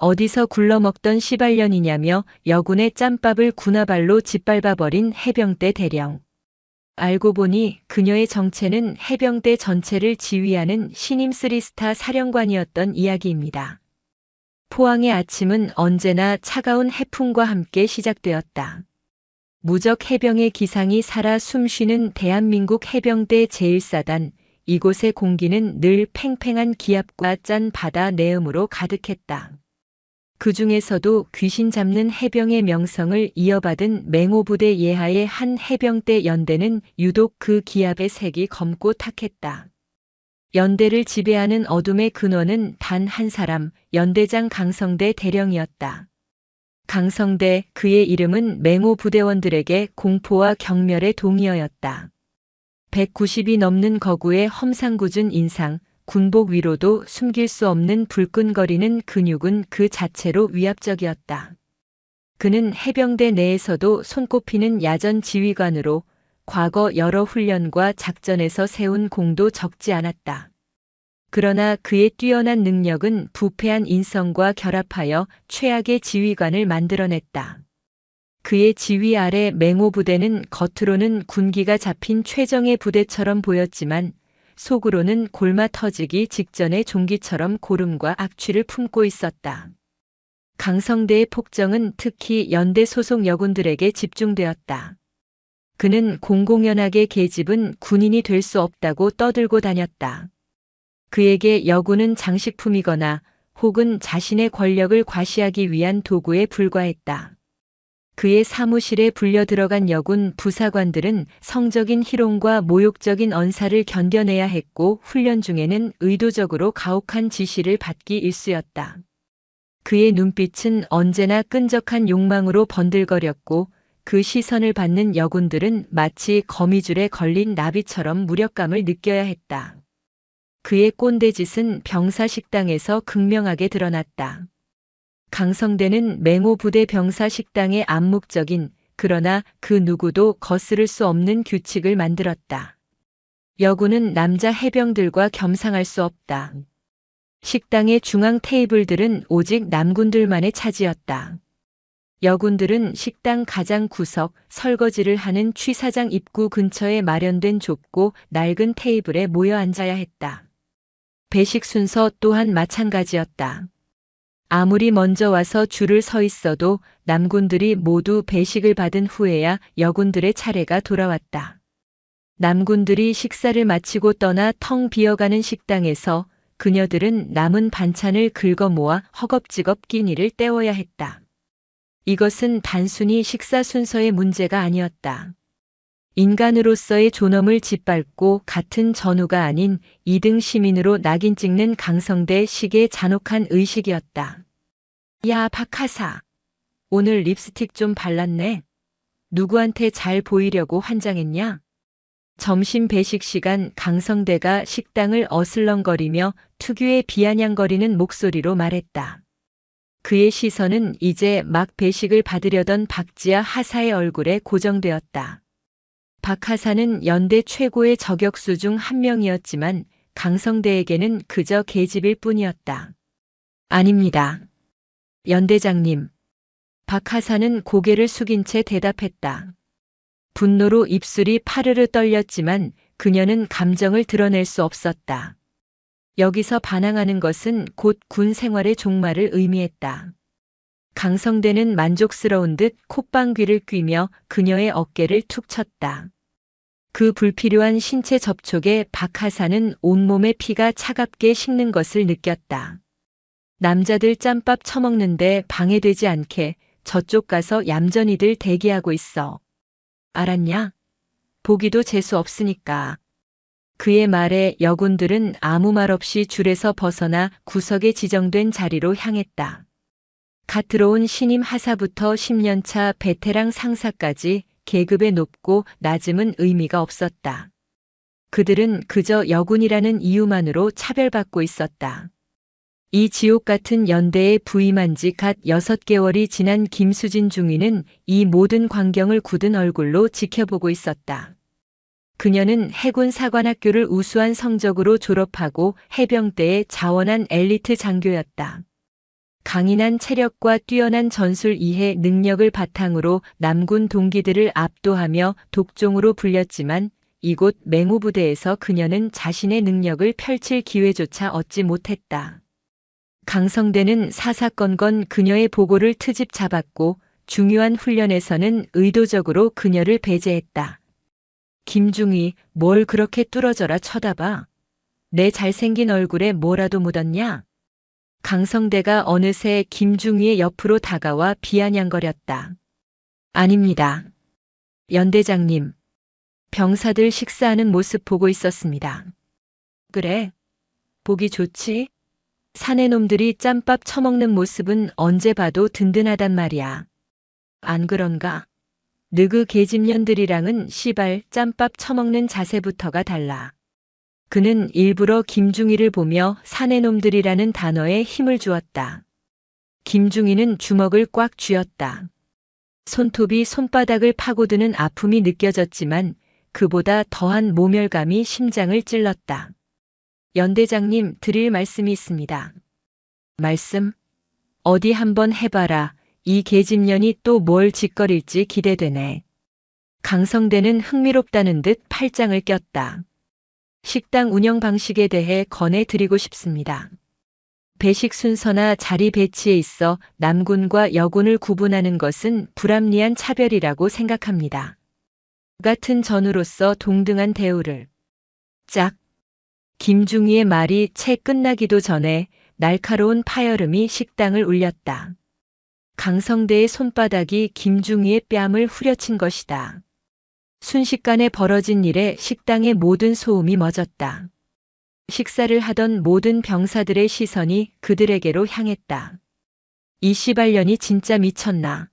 어디서 굴러먹던 시발년이냐며 여군의 짬밥을 군화발로 짓밟아버린 해병대 대령. 알고 보니 그녀의 정체는 해병대 전체를 지휘하는 신임 3스타 사령관이었던 이야기입니다. 포항의 아침은 언제나 차가운 해풍과 함께 시작되었다. 무적 해병의 기상이 살아 숨쉬는 대한민국 해병대 제1사단, 이곳의 공기는 늘 팽팽한 기압과 짠 바다 내음으로 가득했다. 그 중에서도 귀신 잡는 해병의 명성을 이어받은 맹호부대 예하의 한 해병대 연대는 유독 그 기압의 색이 검고 탁했다. 연대를 지배하는 어둠의 근원은 단 한 사람, 연대장 강성대 대령이었다. 강성대, 그의 이름은 맹호 부대원들에게 공포와 경멸의 동의어였다. 190이 넘는 거구의 험상궂은 인상, 군복 위로도 숨길 수 없는 불끈거리는 근육은 그 자체로 위압적이었다. 그는 해병대 내에서도 손꼽히는 야전 지휘관으로 과거 여러 훈련과 작전에서 세운 공도 적지 않았다. 그러나 그의 뛰어난 능력은 부패한 인성과 결합하여 최악의 지휘관을 만들어냈다. 그의 지휘 아래 맹호 부대는 겉으로는 군기가 잡힌 최정예 부대처럼 보였지만 속으로는 골마 터지기 직전의 종기처럼 고름과 악취를 품고 있었다. 강성대의 폭정은 특히 연대 소속 여군들에게 집중되었다. 그는 공공연하게 계집은 군인이 될 수 없다고 떠들고 다녔다. 그에게 여군은 장식품이거나 혹은 자신의 권력을 과시하기 위한 도구에 불과했다. 그의 사무실에 불려 들어간 여군 부사관들은 성적인 희롱과 모욕적인 언사를 견뎌내야 했고 훈련 중에는 의도적으로 가혹한 지시를 받기 일쑤였다. 그의 눈빛은 언제나 끈적한 욕망으로 번들거렸고 그 시선을 받는 여군들은 마치 거미줄에 걸린 나비처럼 무력감을 느껴야 했다. 그의 꼰대짓은 병사 식당에서 극명하게 드러났다. 강성대는 맹호 부대 병사 식당의 암묵적인 그러나 그 누구도 거스를 수 없는 규칙을 만들었다. 여군은 남자 해병들과 겸상할 수 없다. 식당의 중앙 테이블들은 오직 남군들만의 차지였다. 여군들은 식당 가장 구석 설거지를 하는 취사장 입구 근처에 마련된 좁고 낡은 테이블에 모여 앉아야 했다. 배식 순서 또한 마찬가지였다. 아무리 먼저 와서 줄을 서 있어도 남군들이 모두 배식을 받은 후에야 여군들의 차례가 돌아왔다. 남군들이 식사를 마치고 떠나 텅 비어가는 식당에서 그녀들은 남은 반찬을 긁어 모아 허겁지겁 끼니를 때워야 했다. 이것은 단순히 식사 순서의 문제가 아니었다. 인간으로서의 존엄을 짓밟고 같은 전우가 아닌 2등 시민으로 낙인 찍는 강성대 식의 잔혹한 의식이었다. 야, 박하사. 오늘 립스틱 좀 발랐네. 누구한테 잘 보이려고 환장했냐? 점심 배식 시간 강성대가 식당을 어슬렁거리며 특유의 비아냥거리는 목소리로 말했다. 그의 시선은 이제 막 배식을 받으려던 박지아 하사의 얼굴에 고정되었다. 박하사는 연대 최고의 저격수 중 한 명이었지만 강성대에게는 그저 계집일 뿐이었다. 아닙니다. 연대장님. 박하사는 고개를 숙인 채 대답했다. 분노로 입술이 파르르 떨렸지만 그녀는 감정을 드러낼 수 없었다. 여기서 반항하는 것은 곧 군 생활의 종말을 의미했다. 강성대는 만족스러운 듯 콧방귀를 뀌며 그녀의 어깨를 툭 쳤다. 그 불필요한 신체 접촉에 박하사는 온몸의 피가 차갑게 식는 것을 느꼈다. 남자들 짬밥 처먹는데 방해되지 않게 저쪽 가서 얌전히들 대기하고 있어. 알았냐? 보기도 재수 없으니까. 그의 말에 여군들은 아무 말 없이 줄에서 벗어나 구석에 지정된 자리로 향했다. 갓 들어온 신임 하사부터 10년차 베테랑 상사까지 계급의 높고 낮음은 의미가 없었다. 그들은 그저 여군이라는 이유만으로 차별받고 있었다. 이 지옥 같은 연대에 부임한 지 갓 6개월이 지난 김수진 중위는 이 모든 광경을 굳은 얼굴로 지켜보고 있었다. 그녀는 해군 사관학교를 우수한 성적으로 졸업하고 해병대의 자원한 엘리트 장교였다. 강인한 체력과 뛰어난 전술 이해 능력을 바탕으로 남군 동기들을 압도하며 독종으로 불렸지만 이곳 맹호부대에서 그녀는 자신의 능력을 펼칠 기회조차 얻지 못했다. 강성대는 사사건건 그녀의 보고를 트집 잡았고 중요한 훈련에서는 의도적으로 그녀를 배제했다. 김중희, 뭘 그렇게 뚫어져라 쳐다봐. 내 잘생긴 얼굴에 뭐라도 묻었냐? 강성대가 어느새 김중희의 옆으로 다가와 비아냥거렸다. 아닙니다. 연대장님. 병사들 식사하는 모습 보고 있었습니다. 그래? 보기 좋지? 사내놈들이 짬밥 처먹는 모습은 언제 봐도 든든하단 말이야. 안 그런가? 느그 계집년들이랑은 시발 짬밥 처먹는 자세부터가 달라. 그는 일부러 김중희를 보며 사내놈들이라는 단어에 힘을 주었다. 김중희는 주먹을 꽉 쥐었다. 손톱이 손바닥을 파고드는 아픔이 느껴졌지만 그보다 더한 모멸감이 심장을 찔렀다. 연대장님, 드릴 말씀이 있습니다. 말씀? 어디 한번 해봐라. 이 계집년이 또 뭘 짓거릴지 기대되네. 강성대는 흥미롭다는 듯 팔짱을 꼈다. 식당 운영 방식에 대해 권해드리고 싶습니다. 배식 순서나 자리 배치에 있어 남군과 여군을 구분하는 것은 불합리한 차별이라고 생각합니다. 같은 전우로서 동등한 대우를. 짝. 김중희의 말이 채 끝나기도 전에 날카로운 파열음이 식당을 울렸다. 강성대의 손바닥이 김중희의 뺨을 후려친 것이다. 순식간에 벌어진 일에 식당의 모든 소음이 멎었다. 식사를 하던 모든 병사들의 시선이 그들에게로 향했다. 이 씨발년이 진짜 미쳤나?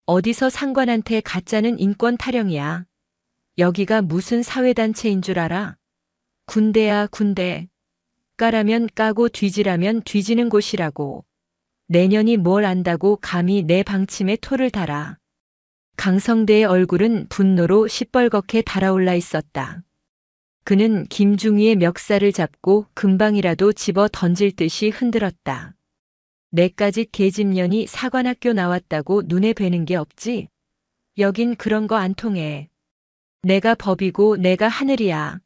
어디서 상관한테 가짜는 인권 타령이야. 여기가 무슨 사회단체인 줄 알아? 군대야 군대. 까라면 까고 뒤지라면 뒤지는 곳이라고. 내년이 뭘 안다고 감히 내 방침에 토를 달아. 강성대의 얼굴은 분노로 시뻘겋게 달아올라 있었다. 그는 김중희의 멱살을 잡고 금방이라도 집어 던질 듯이 흔들었다. 내까지 계집년이 사관학교 나왔다고 눈에 뵈는 게 없지? 여긴 그런 거 안 통해. 내가 법이고 내가 하늘이야.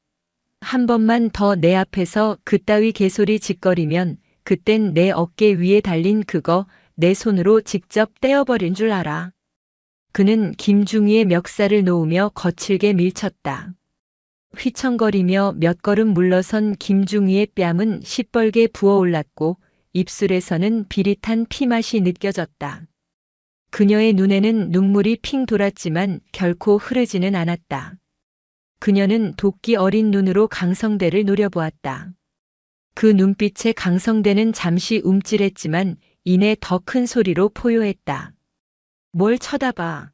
한 번만 더 내 앞에서 그따위 개소리 짓거리면 그땐 내 어깨 위에 달린 그거 내 손으로 직접 떼어버린 줄 알아. 그는 김중희의 멱살을 놓으며 거칠게 밀쳤다. 휘청거리며 몇 걸음 물러선 김중희의 뺨은 시뻘게 부어올랐고 입술에서는 비릿한 피맛이 느껴졌다. 그녀의 눈에는 눈물이 핑 돌았지만 결코 흐르지는 않았다. 그녀는 도끼 어린 눈으로 강성대를 노려보았다. 그 눈빛에 강성대는 잠시 움찔했지만 이내 더 큰 소리로 포효했다. 뭘 쳐다봐.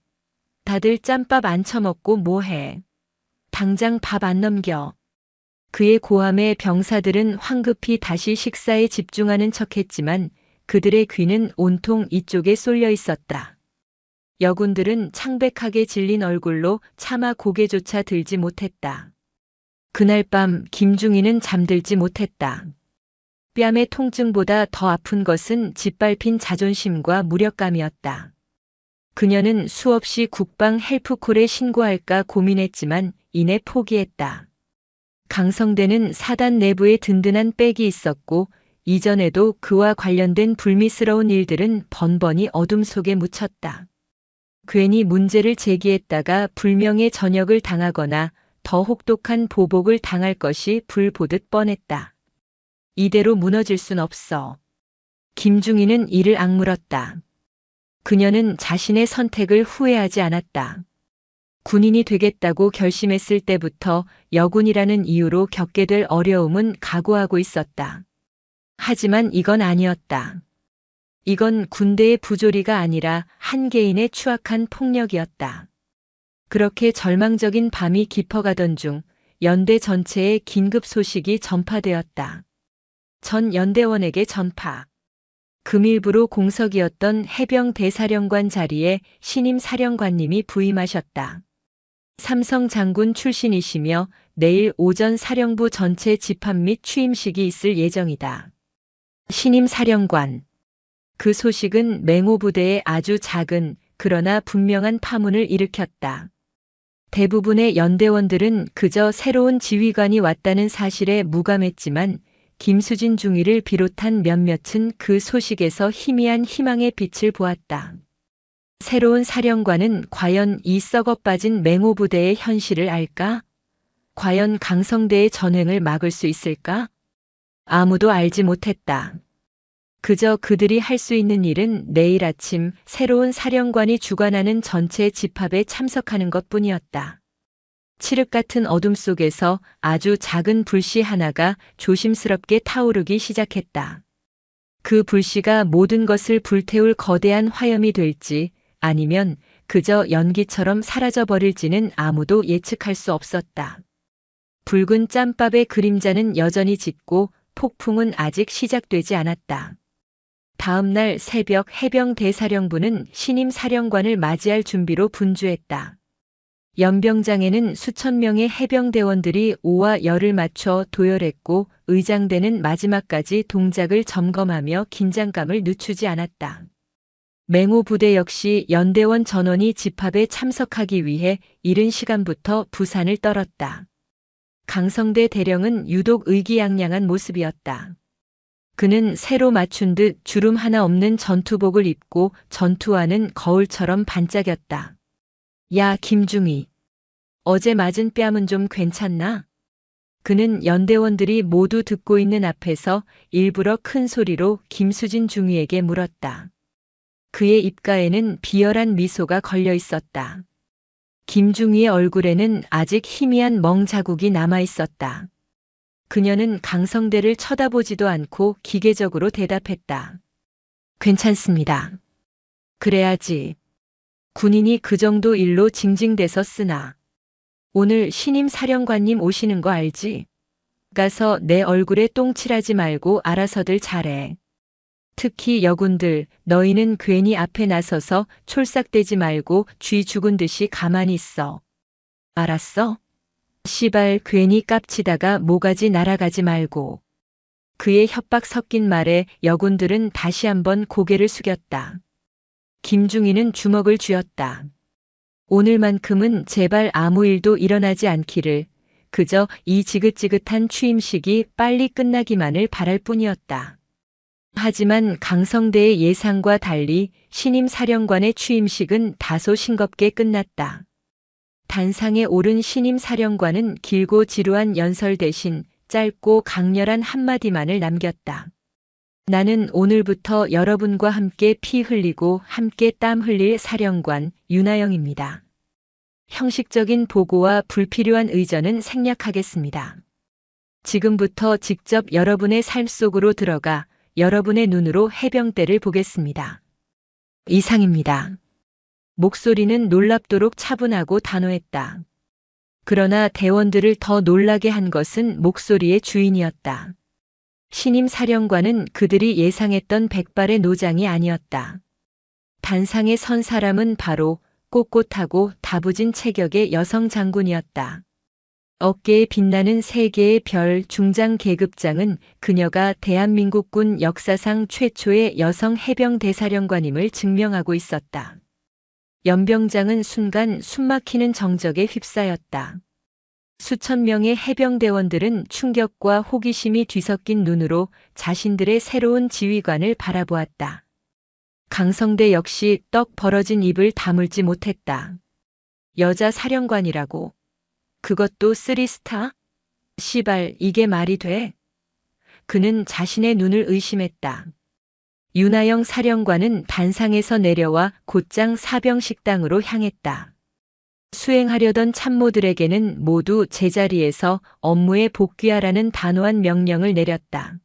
다들 짬밥 안 처먹고 뭐해. 당장 밥 안 넘겨. 그의 고함에 병사들은 황급히 다시 식사에 집중하는 척했지만 그들의 귀는 온통 이쪽에 쏠려 있었다. 여군들은 창백하게 질린 얼굴로 차마 고개조차 들지 못했다. 그날 밤 김중희는 잠들지 못했다. 뺨의 통증보다 더 아픈 것은 짓밟힌 자존심과 무력감이었다. 그녀는 수없이 국방 헬프콜에 신고할까 고민했지만 이내 포기했다. 강성대는 사단 내부에 든든한 백이 있었고 이전에도 그와 관련된 불미스러운 일들은 번번이 어둠 속에 묻혔다. 괜히 문제를 제기했다가 불명예 전역을 당하거나 더 혹독한 보복을 당할 것이 불보듯 뻔했다. 이대로 무너질 순 없어. 김중희는 이를 악물었다. 그녀는 자신의 선택을 후회하지 않았다. 군인이 되겠다고 결심했을 때부터 여군이라는 이유로 겪게 될 어려움은 각오하고 있었다. 하지만 이건 아니었다. 이건 군대의 부조리가 아니라 한 개인의 추악한 폭력이었다. 그렇게 절망적인 밤이 깊어가던 중 연대 전체에 긴급 소식이 전파되었다. 전 연대원에게 전파. 금일부로 공석이었던 해병 대사령관 자리에 신임 사령관님이 부임하셨다. 삼성 장군 출신이시며 내일 오전 사령부 전체 집합 및 취임식이 있을 예정이다. 신임 사령관. 그 소식은 맹호 부대에 아주 작은 그러나 분명한 파문을 일으켰다. 대부분의 연대원들은 그저 새로운 지휘관이 왔다는 사실에 무감했지만 김수진 중위를 비롯한 몇몇은 그 소식에서 희미한 희망의 빛을 보았다. 새로운 사령관은 과연 이 썩어빠진 맹호 부대의 현실을 알까? 과연 강성대의 전횡을 막을 수 있을까? 아무도 알지 못했다. 그저 그들이 할 수 있는 일은 내일 아침 새로운 사령관이 주관하는 전체 집합에 참석하는 것뿐이었다. 칠흑 같은 어둠 속에서 아주 작은 불씨 하나가 조심스럽게 타오르기 시작했다. 그 불씨가 모든 것을 불태울 거대한 화염이 될지 아니면 그저 연기처럼 사라져버릴지는 아무도 예측할 수 없었다. 붉은 짬밥의 그림자는 여전히 짙고 폭풍은 아직 시작되지 않았다. 다음 날 새벽 해병대사령부는 신임 사령관을 맞이할 준비로 분주했다. 연병장에는 수천 명의 해병대원들이 오와 열을 맞춰 도열했고 의장대는 마지막까지 동작을 점검하며 긴장감을 늦추지 않았다. 맹호 부대 역시 연대원 전원이 집합에 참석하기 위해 이른 시간부터 부산을 떨었다. 강성대 대령은 유독 의기양양한 모습이었다. 그는 새로 맞춘 듯 주름 하나 없는 전투복을 입고 전투화는 거울처럼 반짝였다. 야, 김중희. 어제 맞은 뺨은 좀 괜찮나? 그는 연대원들이 모두 듣고 있는 앞에서 일부러 큰 소리로 김수진 중위에게 물었다. 그의 입가에는 비열한 미소가 걸려 있었다. 김중희의 얼굴에는 아직 희미한 멍 자국이 남아 있었다. 그녀는 강성대를 쳐다보지도 않고 기계적으로 대답했다. 괜찮습니다. 그래야지. 군인이 그 정도 일로 징징대서 쓰나. 오늘 신임 사령관님 오시는 거 알지? 가서 내 얼굴에 똥칠하지 말고 알아서들 잘해. 특히 여군들, 너희는 괜히 앞에 나서서 촐싹대지 말고 쥐 죽은 듯이 가만히 있어. 알았어? 시발 괜히 깝치다가 모가지 날아가지 말고. 그의 협박 섞인 말에 여군들은 다시 한번 고개를 숙였다. 김중희는 주먹을 쥐었다. 오늘만큼은 제발 아무 일도 일어나지 않기를, 그저 이 지긋지긋한 취임식이 빨리 끝나기만을 바랄 뿐이었다. 하지만 강성대의 예상과 달리 신임 사령관의 취임식은 다소 싱겁게 끝났다. 단상에 오른 신임 사령관은 길고 지루한 연설 대신 짧고 강렬한 한마디만을 남겼다. 나는 오늘부터 여러분과 함께 피 흘리고 함께 땀 흘릴 사령관 윤하영입니다. 형식적인 보고와 불필요한 의전은 생략하겠습니다. 지금부터 직접 여러분의 삶 속으로 들어가 여러분의 눈으로 해병대를 보겠습니다. 이상입니다. 목소리는 놀랍도록 차분하고 단호했다. 그러나 대원들을 더 놀라게 한 것은 목소리의 주인이었다. 신임 사령관은 그들이 예상했던 백발의 노장이 아니었다. 단상에 선 사람은 바로 꼿꼿하고 다부진 체격의 여성 장군이었다. 어깨에 빛나는 세 개의 별 중장 계급장은 그녀가 대한민국군 역사상 최초의 여성 해병 대사령관임을 증명하고 있었다. 연병장은 순간 숨막히는 정적에 휩싸였다. 수천 명의 해병대원들은 충격과 호기심이 뒤섞인 눈으로 자신들의 새로운 지휘관을 바라보았다. 강성대 역시 떡 벌어진 입을 다물지 못했다. 여자 사령관이라고. 그것도 3스타? 시발, 이게 말이 돼? 그는 자신의 눈을 의심했다. 윤하영 사령관은 단상에서 내려와 곧장 사병식당으로 향했다. 수행하려던 참모들에게는 모두 제자리에서 업무에 복귀하라는 단호한 명령을 내렸다.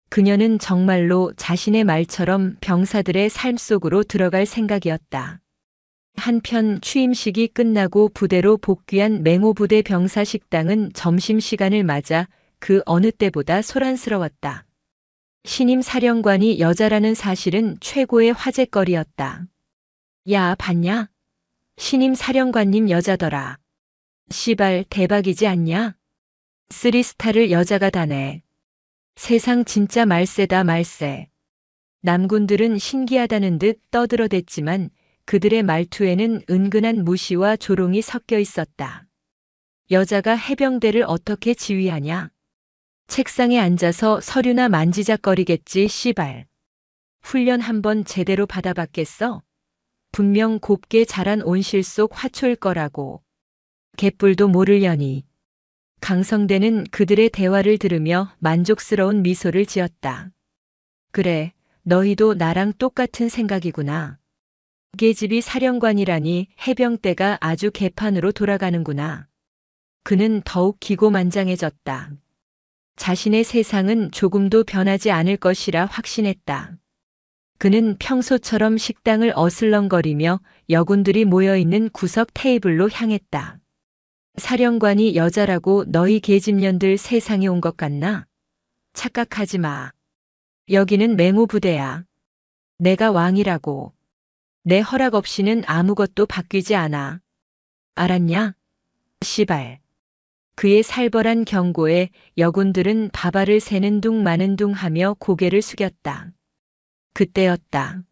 그녀는 정말로 자신의 말처럼 병사들의 삶 속으로 들어갈 생각이었다. 한편 취임식이 끝나고 부대로 복귀한 맹호 부대 병사 식당은 점심시간을 맞아 그 어느 때보다 소란스러웠다. 신임 사령관이 여자라는 사실은 최고의 화제거리였다. 야, 봤냐? 신임 사령관님 여자더라. 시발 대박이지 않냐? 3스타를 여자가 다네. 세상 진짜 말세다 말세. 남군들은 신기하다는 듯 떠들어댔지만 그들의 말투에는 은근한 무시와 조롱이 섞여 있었다. 여자가 해병대를 어떻게 지휘하냐? 책상에 앉아서 서류나 만지작거리겠지, 씨발. 훈련 한번 제대로 받아봤겠어? 분명 곱게 자란 온실 속 화초일 거라고. 개뿔도 모르려니. 강성대는 그들의 대화를 들으며 만족스러운 미소를 지었다. 그래, 너희도 나랑 똑같은 생각이구나. 계집이 사령관이라니 해병대가 아주 개판으로 돌아가는구나. 그는 더욱 기고만장해졌다. 자신의 세상은 조금도 변하지 않을 것이라 확신했다. 그는 평소처럼 식당을 어슬렁거리며 여군들이 모여있는 구석 테이블로 향했다. 사령관이 여자라고 너희 계집년들 세상에 온 것 같나? 착각하지 마. 여기는 맹호부대야. 내가 왕이라고. 내 허락 없이는 아무것도 바뀌지 않아. 알았냐? 시발. 그의 살벌한 경고에 여군들은 바바를 새는 둥 마는 둥 하며 고개를 숙였다. 그때였다.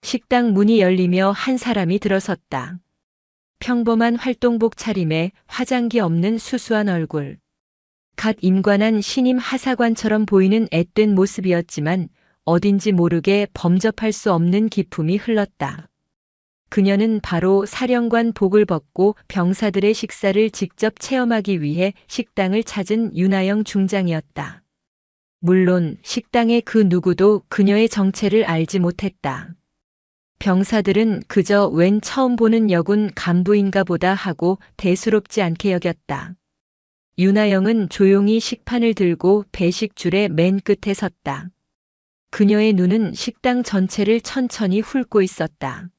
식당 문이 열리며 한 사람이 들어섰다. 평범한 활동복 차림에 화장기 없는 수수한 얼굴. 갓 임관한 신임 하사관처럼 보이는 앳된 모습이었지만 어딘지 모르게 범접할 수 없는 기품이 흘렀다. 그녀는 바로 사령관 복을 벗고 병사들의 식사를 직접 체험하기 위해 식당을 찾은 윤하영 중장이었다. 물론 식당의 그 누구도 그녀의 정체를 알지 못했다. 병사들은 그저 웬 처음 보는 여군 간부인가 보다 하고 대수롭지 않게 여겼다. 윤하영은 조용히 식판을 들고 배식줄의 맨 끝에 섰다. 그녀의 눈은 식당 전체를 천천히 훑고 있었다.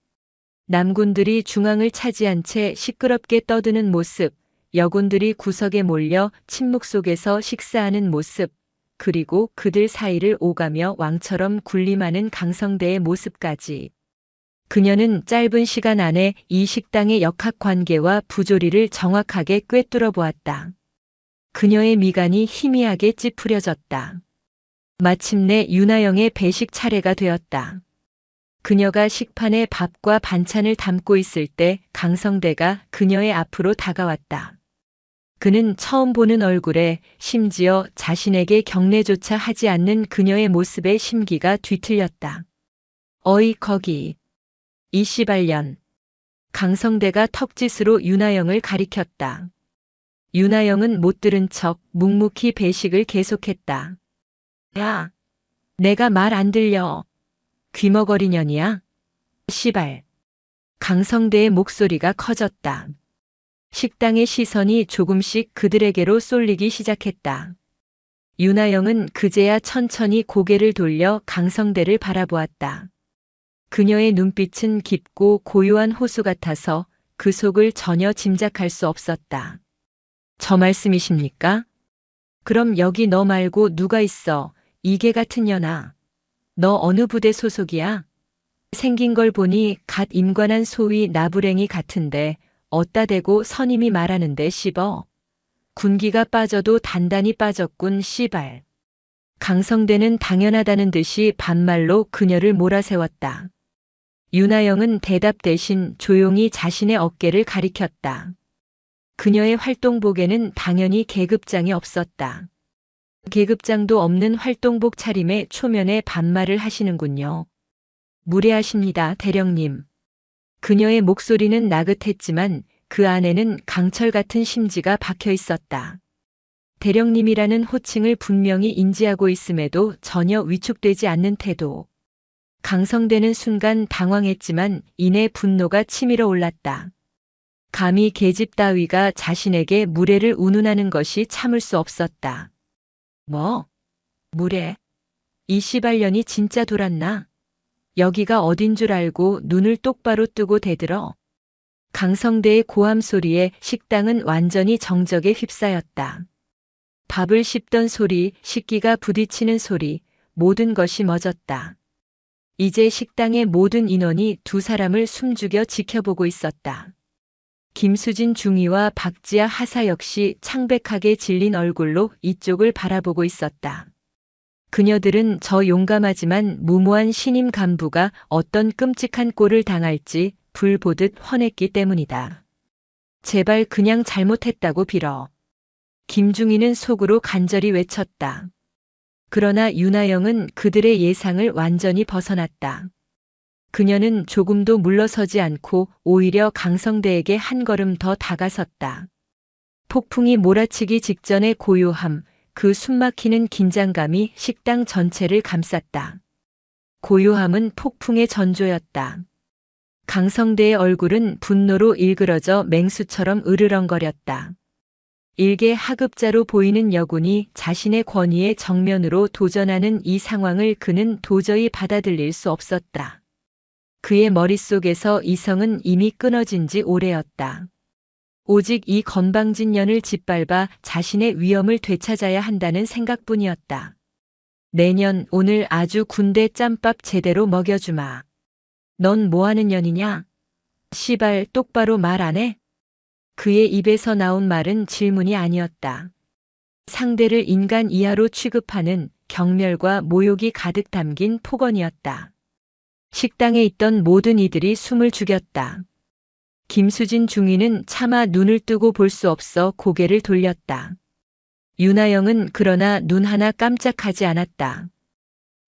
남군들이 중앙을 차지한 채 시끄럽게 떠드는 모습, 여군들이 구석에 몰려 침묵 속에서 식사하는 모습, 그리고 그들 사이를 오가며 왕처럼 군림하는 강성대의 모습까지. 그녀는 짧은 시간 안에 이 식당의 역학관계와 부조리를 정확하게 꿰뚫어 보았다. 그녀의 미간이 희미하게 찌푸려졌다. 마침내 윤하영의 배식 차례가 되었다. 그녀가 식판에 밥과 반찬을 담고 있을 때 강성대가 그녀의 앞으로 다가왔다. 그는 처음 보는 얼굴에 심지어 자신에게 경례조차 하지 않는 그녀의 모습에 심기가 뒤틀렸다. 어이 거기. 이 씨발년. 강성대가 턱짓으로 윤하영을 가리켰다. 윤하영은 못 들은 척 묵묵히 배식을 계속했다. 야, 내가 말 안 들려. 귀머거리년이야? 씨발. 강성대의 목소리가 커졌다. 식당의 시선이 조금씩 그들에게로 쏠리기 시작했다. 윤하영은 그제야 천천히 고개를 돌려 강성대를 바라보았다. 그녀의 눈빛은 깊고 고요한 호수 같아서 그 속을 전혀 짐작할 수 없었다. 저 말씀이십니까? 그럼 여기 너 말고 누가 있어, 이개 같은 년아. 너 어느 부대 소속이야? 생긴 걸 보니 갓 임관한 소위 나부랭이 같은데 어따 대고 선임이 말하는데 씹어. 군기가 빠져도 단단히 빠졌군 씨발. 강성대는 당연하다는 듯이 반말로 그녀를 몰아세웠다. 윤하영은 대답 대신 조용히 자신의 어깨를 가리켰다. 그녀의 활동복에는 당연히 계급장이 없었다. 계급장도 없는 활동복 차림에 초면에 반말을 하시는군요. 무례하십니다, 대령님. 그녀의 목소리는 나긋했지만 그 안에는 강철 같은 심지가 박혀 있었다. 대령님이라는 호칭을 분명히 인지하고 있음에도 전혀 위축되지 않는 태도. 강성대는 순간 당황했지만 이내 분노가 치밀어 올랐다. 감히 계집 따위가 자신에게 무례를 운운하는 것이 참을 수 없었다. 뭐? 무례? 이 씨발년이 진짜 돌았나? 여기가 어딘 줄 알고 눈을 똑바로 뜨고 대들어. 강성대의 고함 소리에 식당은 완전히 정적에 휩싸였다. 밥을 씹던 소리, 식기가 부딪히는 소리, 모든 것이 멎었다. 이제 식당의 모든 인원이 두 사람을 숨죽여 지켜보고 있었다. 김수진 중위와 박지아 하사 역시 창백하게 질린 얼굴로 이쪽을 바라보고 있었다. 그녀들은 저 용감하지만 무모한 신임 간부가 어떤 끔찍한 꼴을 당할지 불보듯 훤했기 때문이다. 제발 그냥 잘못했다고 빌어. 김중희는 속으로 간절히 외쳤다. 그러나 윤아영은 그들의 예상을 완전히 벗어났다. 그녀는 조금도 물러서지 않고 오히려 강성대에게 한 걸음 더 다가섰다. 폭풍이 몰아치기 직전의 고요함, 그 숨막히는 긴장감이 식당 전체를 감쌌다. 고요함은 폭풍의 전조였다. 강성대의 얼굴은 분노로 일그러져 맹수처럼 으르렁거렸다. 일개 하급자로 보이는 여군이 자신의 권위에 정면으로 도전하는 이 상황을 그는 도저히 받아들일 수 없었다. 그의 머릿속에서 이성은 이미 끊어진 지 오래였다. 오직 이 건방진 년을 짓밟아 자신의 위엄을 되찾아야 한다는 생각뿐이었다. 내년 오늘 아주 군대 짬밥 제대로 먹여주마. 넌 뭐하는 년이냐? 시발 똑바로 말 안 해? 그의 입에서 나온 말은 질문이 아니었다. 상대를 인간 이하로 취급하는 경멸과 모욕이 가득 담긴 폭언이었다. 식당에 있던 모든 이들이 숨을 죽였다. 김수진 중위는 차마 눈을 뜨고 볼 수 없어 고개를 돌렸다. 윤아영은 그러나 눈 하나 깜짝하지 않았다.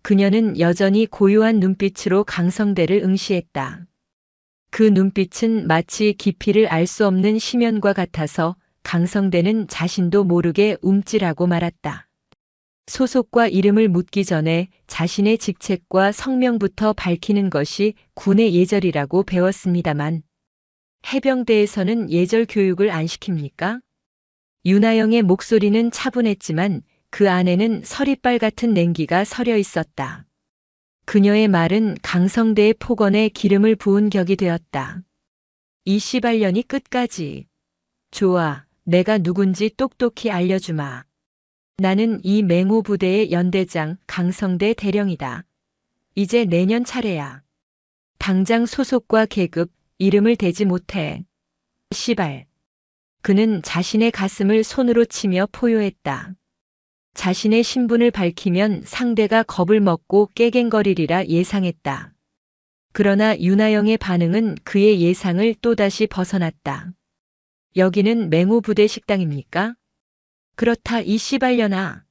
그녀는 여전히 고요한 눈빛으로 강성대를 응시했다. 그 눈빛은 마치 깊이를 알 수 없는 심연과 같아서 강성대는 자신도 모르게 움찔하고 말았다. 소속과 이름을 묻기 전에 자신의 직책과 성명부터 밝히는 것이 군의 예절이라고 배웠습니다만 해병대에서는 예절 교육을 안 시킵니까? 윤아영의 목소리는 차분했지만 그 안에는 서리빨 같은 냉기가 서려 있었다. 그녀의 말은 강성대의 폭언에 기름을 부은 격이 되었다. 이 시발년이 끝까지. 좋아, 내가 누군지 똑똑히 알려주마. 나는 이 맹호 부대의 연대장 강성대 대령이다. 이제 내년 차례야. 당장 소속과 계급, 이름을 대지 못해. 시발. 그는 자신의 가슴을 손으로 치며 포효했다. 자신의 신분을 밝히면 상대가 겁을 먹고 깨갱거리리라 예상했다. 그러나 윤아영의 반응은 그의 예상을 또다시 벗어났다. 여기는 맹호 부대 식당입니까? 그렇다 이 씨발년아.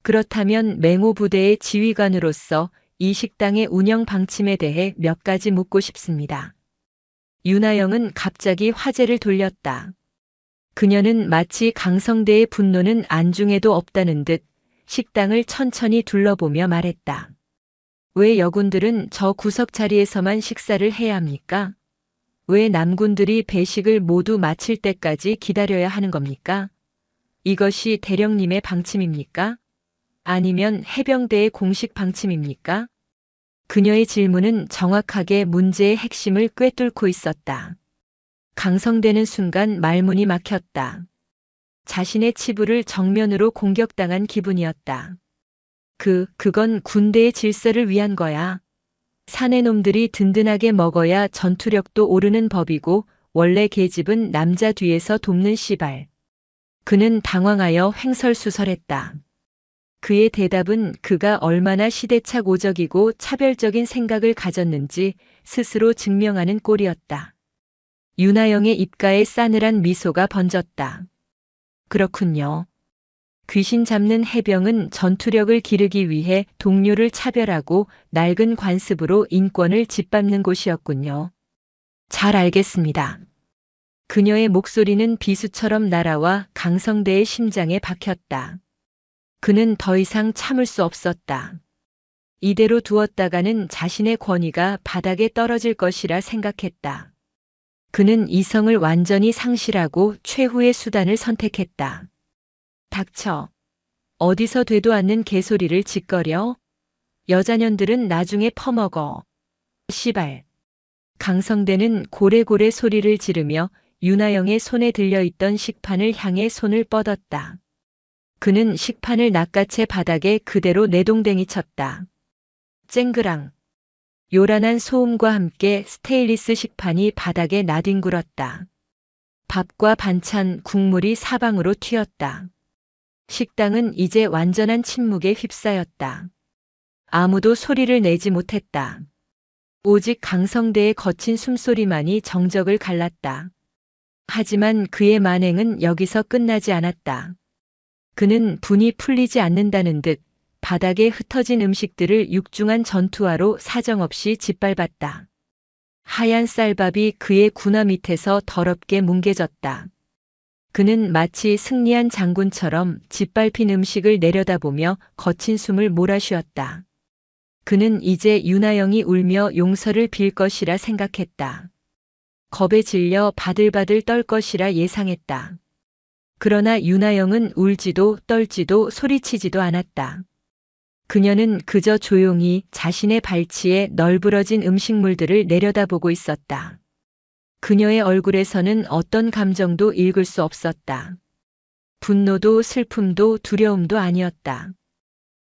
그렇다면 맹호 부대의 지휘관으로서 이 식당의 운영 방침에 대해 몇 가지 묻고 싶습니다. 윤아영은 갑자기 화제를 돌렸다. 그녀는 마치 강성대의 분노는 안중에도 없다는 듯 식당을 천천히 둘러보며 말했다. 왜 여군들은 저 구석 자리에서만 식사를 해야 합니까? 왜 남군들이 배식을 모두 마칠 때까지 기다려야 하는 겁니까? 이것이 대령님의 방침입니까? 아니면 해병대의 공식 방침입니까? 그녀의 질문은 정확하게 문제의 핵심을 꿰뚫고 있었다. 강성대는 순간 말문이 막혔다. 자신의 치부를 정면으로 공격당한 기분이었다. 그건 군대의 질서를 위한 거야. 사내놈들이 든든하게 먹어야 전투력도 오르는 법이고 원래 계집은 남자 뒤에서 돕는 씨발. 그는 당황하여 횡설수설했다. 그의 대답은 그가 얼마나 시대착 오적이고 차별적인 생각을 가졌는지 스스로 증명하는 꼴이었다. 윤아영의 입가에 싸늘한 미소가 번졌다. 그렇군요. 귀신 잡는 해병은 전투력을 기르기 위해 동료를 차별하고 낡은 관습으로 인권을 짓밟는 곳이었군요. 잘 알겠습니다. 그녀의 목소리는 비수처럼 날아와 강성대의 심장에 박혔다. 그는 더 이상 참을 수 없었다. 이대로 두었다가는 자신의 권위가 바닥에 떨어질 것이라 생각했다. 그는 이성을 완전히 상실하고 최후의 수단을 선택했다. 닥쳐. 어디서 되도 않는 개소리를 짓거려? 여자년들은 나중에 퍼먹어. 시발. 강성대는 고래고래 소리를 지르며 윤아영의 손에 들려있던 식판을 향해 손을 뻗었다. 그는 식판을 낚아채 바닥에 그대로 내동댕이 쳤다. 쨍그랑. 요란한 소음과 함께 스테인리스 식판이 바닥에 나뒹굴었다. 밥과 반찬, 국물이 사방으로 튀었다. 식당은 이제 완전한 침묵에 휩싸였다. 아무도 소리를 내지 못했다. 오직 강성대의 거친 숨소리만이 정적을 갈랐다. 하지만 그의 만행은 여기서 끝나지 않았다. 그는 분이 풀리지 않는다는 듯 바닥에 흩어진 음식들을 육중한 전투화로 사정없이 짓밟았다. 하얀 쌀밥이 그의 군화 밑에서 더럽게 뭉개졌다. 그는 마치 승리한 장군처럼 짓밟힌 음식을 내려다보며 거친 숨을 몰아쉬었다. 그는 이제 윤하영이 울며 용서를 빌 것이라 생각했다. 겁에 질려 바들바들 떨 것이라 예상했다. 그러나 윤하영은 울지도 떨지도 소리치지도 않았다. 그녀는 그저 조용히 자신의 발치에 널브러진 음식물들을 내려다보고 있었다. 그녀의 얼굴에서는 어떤 감정도 읽을 수 없었다. 분노도 슬픔도 두려움도 아니었다.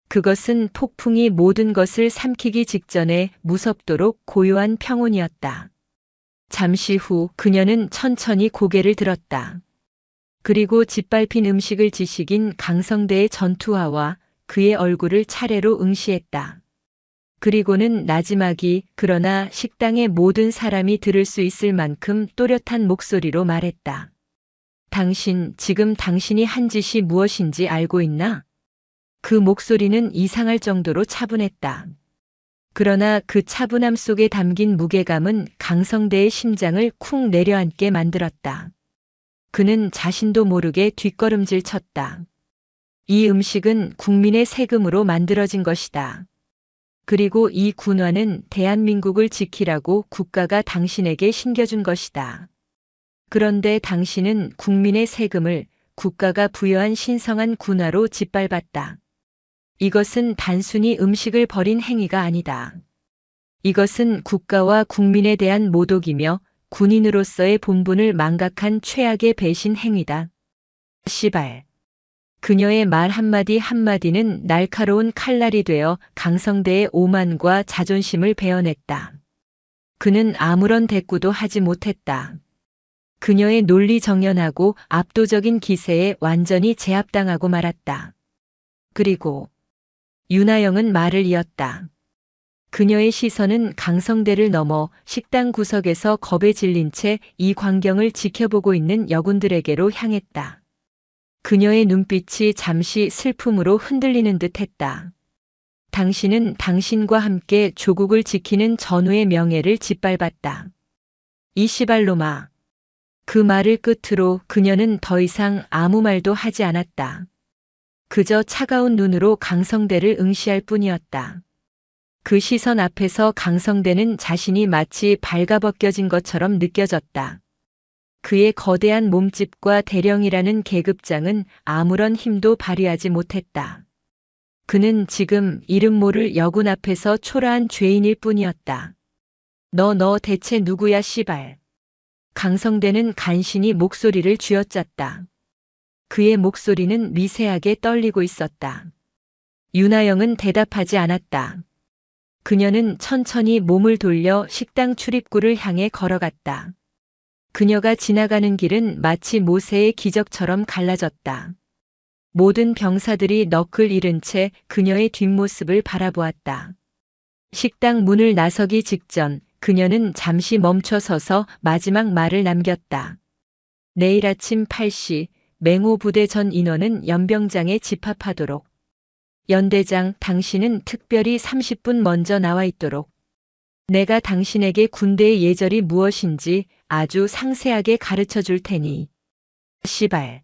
그것은 폭풍이 모든 것을 삼키기 직전에 무섭도록 고요한 평온이었다. 잠시 후 그녀는 천천히 고개를 들었다. 그리고 짓밟힌 음식을 지식인 강성대의 전투화와 그의 얼굴을 차례로 응시했다. 그리고는 나지막이 그러나 식당의 모든 사람이 들을 수 있을 만큼 또렷한 목소리로 말했다. 당신, 지금 당신이 한 짓이 무엇인지 알고 있나? 그 목소리는 이상할 정도로 차분했다. 그러나 그 차분함 속에 담긴 무게감은 강성대의 심장을 쿵 내려앉게 만들었다. 그는 자신도 모르게 뒷걸음질 쳤다. 이 음식은 국민의 세금으로 만들어진 것이다. 그리고 이 군화는 대한민국을 지키라고 국가가 당신에게 신겨준 것이다. 그런데 당신은 국민의 세금을 국가가 부여한 신성한 군화로 짓밟았다. 이것은 단순히 음식을 버린 행위가 아니다. 이것은 국가와 국민에 대한 모독이며 군인으로서의 본분을 망각한 최악의 배신 행위다. 시발. 그녀의 말 한마디 한마디는 날카로운 칼날이 되어 강성대의 오만과 자존심을 베어냈다. 그는 아무런 대꾸도 하지 못했다. 그녀의 논리정연하고 압도적인 기세에 완전히 제압당하고 말았다. 그리고 윤하영은 말을 이었다. 그녀의 시선은 강성대를 넘어 식당 구석에서 겁에 질린 채 이 광경을 지켜보고 있는 여군들에게로 향했다. 그녀의 눈빛이 잠시 슬픔으로 흔들리는 듯 했다. 당신은 당신과 함께 조국을 지키는 전우의 명예를 짓밟았다. 이 시발로마. 그 말을 끝으로 그녀는 더 이상 아무 말도 하지 않았다. 그저 차가운 눈으로 강성대를 응시할 뿐이었다. 그 시선 앞에서 강성대는 자신이 마치 발가벗겨진 것처럼 느껴졌다. 그의 거대한 몸집과 대령이라는 계급장은 아무런 힘도 발휘하지 못했다. 그는 지금 이름 모를 여군 앞에서 초라한 죄인일 뿐이었다. 너 대체 누구야 씨발. 강성대는 간신히 목소리를 쥐어짰다. 그의 목소리는 미세하게 떨리고 있었다. 윤하영은 대답하지 않았다. 그녀는 천천히 몸을 돌려 식당 출입구를 향해 걸어갔다. 그녀가 지나가는 길은 마치 모세의 기적처럼 갈라졌다. 모든 병사들이 넋을 잃은 채 그녀의 뒷모습을 바라보았다. 식당 문을 나서기 직전 그녀는 잠시 멈춰서서 마지막 말을 남겼다. 내일 아침 8시 맹호 부대 전 인원은 연병장에 집합하도록. 연대장, 당신은 특별히 30분 먼저 나와 있도록. 내가 당신에게 군대의 예절이 무엇인지 아주 상세하게 가르쳐 줄 테니. 시발.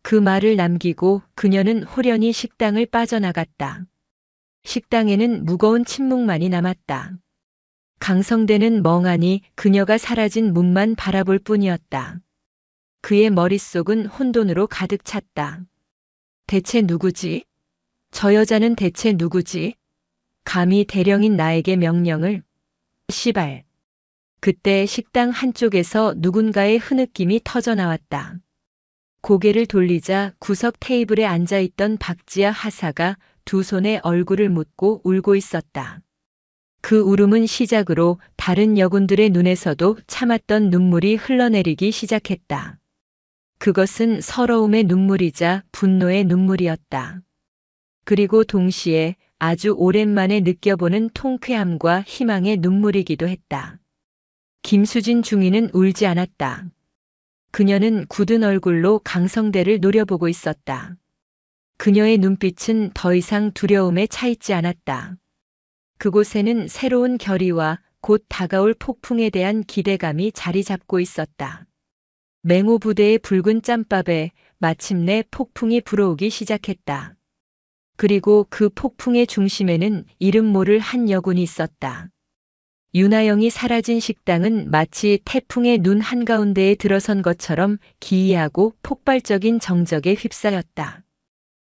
그 말을 남기고 그녀는 호련히 식당을 빠져나갔다. 식당에는 무거운 침묵만이 남았다. 강성대는 멍하니 그녀가 사라진 문만 바라볼 뿐이었다. 그의 머릿속은 혼돈으로 가득 찼다. 대체 누구지? 저 여자는 대체 누구지? 감히 대령인 나에게 명령을. 시발. 그때 식당 한쪽에서 누군가의 흐느낌이 터져 나왔다. 고개를 돌리자 구석 테이블에 앉아있던 박지아 하사가 두 손에 얼굴을 묻고 울고 있었다. 그 울음은 시작으로 다른 여군들의 눈에서도 참았던 눈물이 흘러내리기 시작했다. 그것은 서러움의 눈물이자 분노의 눈물이었다. 그리고 동시에 아주 오랜만에 느껴보는 통쾌함과 희망의 눈물이기도 했다. 김수진 중위는 울지 않았다. 그녀는 굳은 얼굴로 강성대를 노려보고 있었다. 그녀의 눈빛은 더 이상 두려움에 차있지 않았다. 그곳에는 새로운 결의와 곧 다가올 폭풍에 대한 기대감이 자리 잡고 있었다. 맹호 부대의 붉은 짬밥에 마침내 폭풍이 불어오기 시작했다. 그리고 그 폭풍의 중심에는 이름 모를 한 여군이 있었다. 윤하영이 사라진 식당은 마치 태풍의 눈 한가운데에 들어선 것처럼 기이하고 폭발적인 정적에 휩싸였다.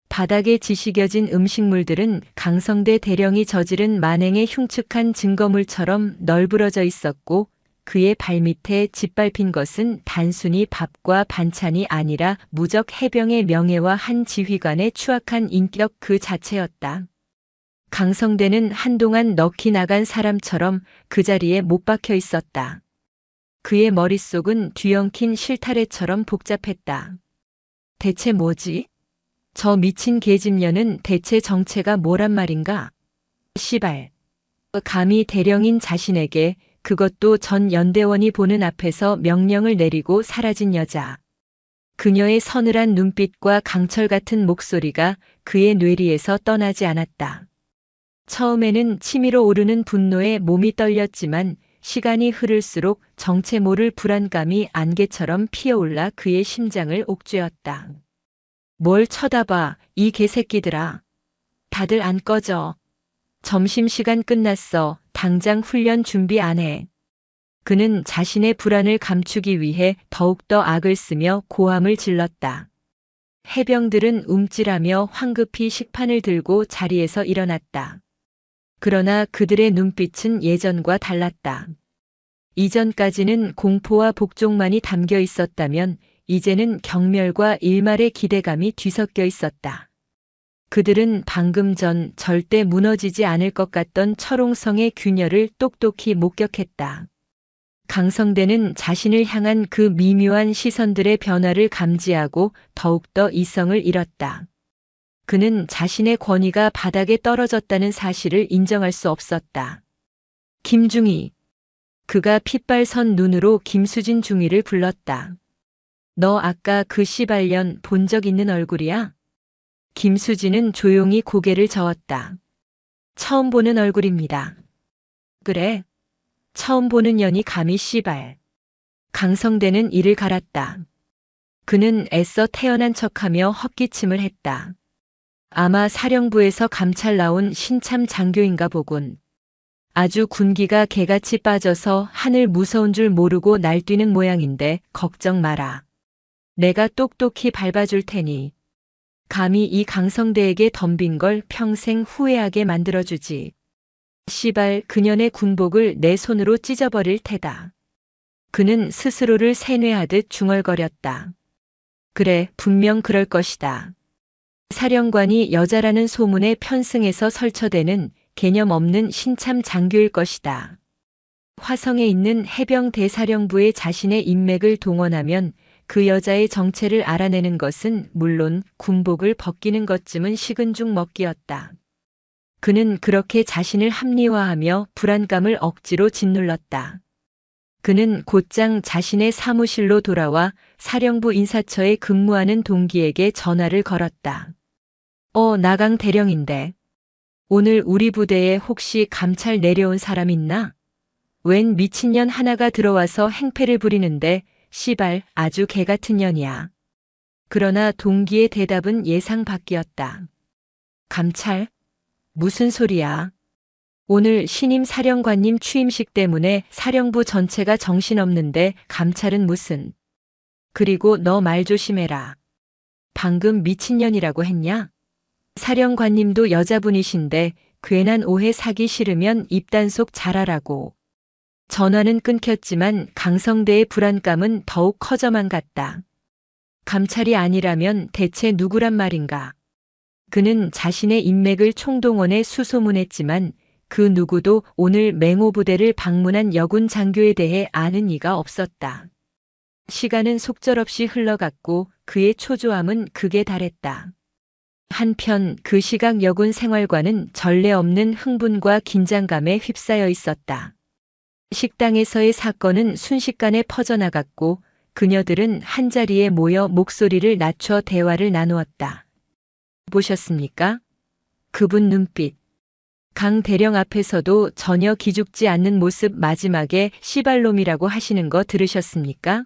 바닥에 지식여진 음식물들은 강성대 대령이 저지른 만행의 흉측한 증거물처럼 널브러져 있었고 그의 발밑에 짓밟힌 것은 단순히 밥과 반찬이 아니라 무적 해병의 명예와 한 지휘관의 추악한 인격 그 자체였다. 강성대는 한동안 넋이 나간 사람처럼 그 자리에 못 박혀 있었다. 그의 머릿속은 뒤엉킨 실타래처럼 복잡했다. 대체 뭐지? 저 미친 계집년은 대체 정체가 뭐란 말인가? 시발. 감히 대령인 자신에게, 그것도 전 연대원이 보는 앞에서 명령을 내리고 사라진 여자. 그녀의 서늘한 눈빛과 강철 같은 목소리가 그의 뇌리에서 떠나지 않았다. 처음에는 치밀어 오르는 분노에 몸이 떨렸지만 시간이 흐를수록 정체 모를 불안감이 안개처럼 피어올라 그의 심장을 옥죄었다. 뭘 쳐다봐, 이 개새끼들아. 다들 안 꺼져. 점심시간 끝났어. 당장 훈련 준비 안 해. 그는 자신의 불안을 감추기 위해 더욱더 악을 쓰며 고함을 질렀다. 해병들은 움찔하며 황급히 식판을 들고 자리에서 일어났다. 그러나 그들의 눈빛은 예전과 달랐다. 이전까지는 공포와 복종만이 담겨 있었다면 이제는 경멸과 일말의 기대감이 뒤섞여 있었다. 그들은 방금 전 절대 무너지지 않을 것 같던 철옹성의 균열을 똑똑히 목격했다. 강성대는 자신을 향한 그 미묘한 시선들의 변화를 감지하고 더욱더 이성을 잃었다. 그는 자신의 권위가 바닥에 떨어졌다는 사실을 인정할 수 없었다. 김중희. 그가 핏발선 눈으로 김수진 중위를 불렀다. 너 아까 그 씨발년 본 적 있는 얼굴이야? 김수진은 조용히 고개를 저었다. 처음 보는 얼굴입니다. 그래? 처음 보는 년이 감히 씨발. 강성대는 이를 갈았다. 그는 애써 태어난 척하며 헛기침을 했다. 아마 사령부에서 감찰 나온 신참 장교인가 보군. 아주 군기가 개같이 빠져서 하늘 무서운 줄 모르고 날뛰는 모양인데 걱정 마라. 내가 똑똑히 밟아줄 테니. 감히 이 강성대에게 덤빈 걸 평생 후회하게 만들어주지. 시발 그년의 군복을 내 손으로 찢어버릴 테다. 그는 스스로를 세뇌하듯 중얼거렸다. 그래, 분명 그럴 것이다. 사령관이 여자라는 소문에 편승해서 설쳐대는 개념 없는 신참 장교일 것이다. 화성에 있는 해병 대사령부에 자신의 인맥을 동원하면 그 여자의 정체를 알아내는 것은 물론 군복을 벗기는 것쯤은 식은 죽 먹기였다. 그는 그렇게 자신을 합리화하며 불안감을 억지로 짓눌렀다. 그는 곧장 자신의 사무실로 돌아와 사령부 인사처에 근무하는 동기에게 전화를 걸었다. 나강 대령인데. 오늘 우리 부대에 혹시 감찰 내려온 사람 있나? 웬 미친년 하나가 들어와서 행패를 부리는데 시발 아주 개같은 년이야. 그러나 동기의 대답은 예상 밖이었다. 감찰? 무슨 소리야? 오늘 신임 사령관님 취임식 때문에 사령부 전체가 정신없는데 감찰은 무슨? 그리고 너 말 조심해라. 방금 미친년이라고 했냐? 사령관님도 여자분이신데 괜한 오해 사기 싫으면 입단속 잘하라고. 전화는 끊겼지만 강성대의 불안감은 더욱 커져만 갔다. 감찰이 아니라면 대체 누구란 말인가? 그는 자신의 인맥을 총동원해 수소문했지만 그 누구도 오늘 맹호 부대를 방문한 여군 장교에 대해 아는 이가 없었다. 시간은 속절없이 흘러갔고 그의 초조함은 극에 달했다. 한편 그 시각 여군 생활관은 전례 없는 흥분과 긴장감에 휩싸여 있었다. 식당에서의 사건은 순식간에 퍼져나갔고 그녀들은 한자리에 모여 목소리를 낮춰 대화를 나누었다. 보셨습니까? 그분 눈빛. 강 대령 앞에서도 전혀 기죽지 않는 모습 마지막에 씨발놈이라고 하시는 거 들으셨습니까?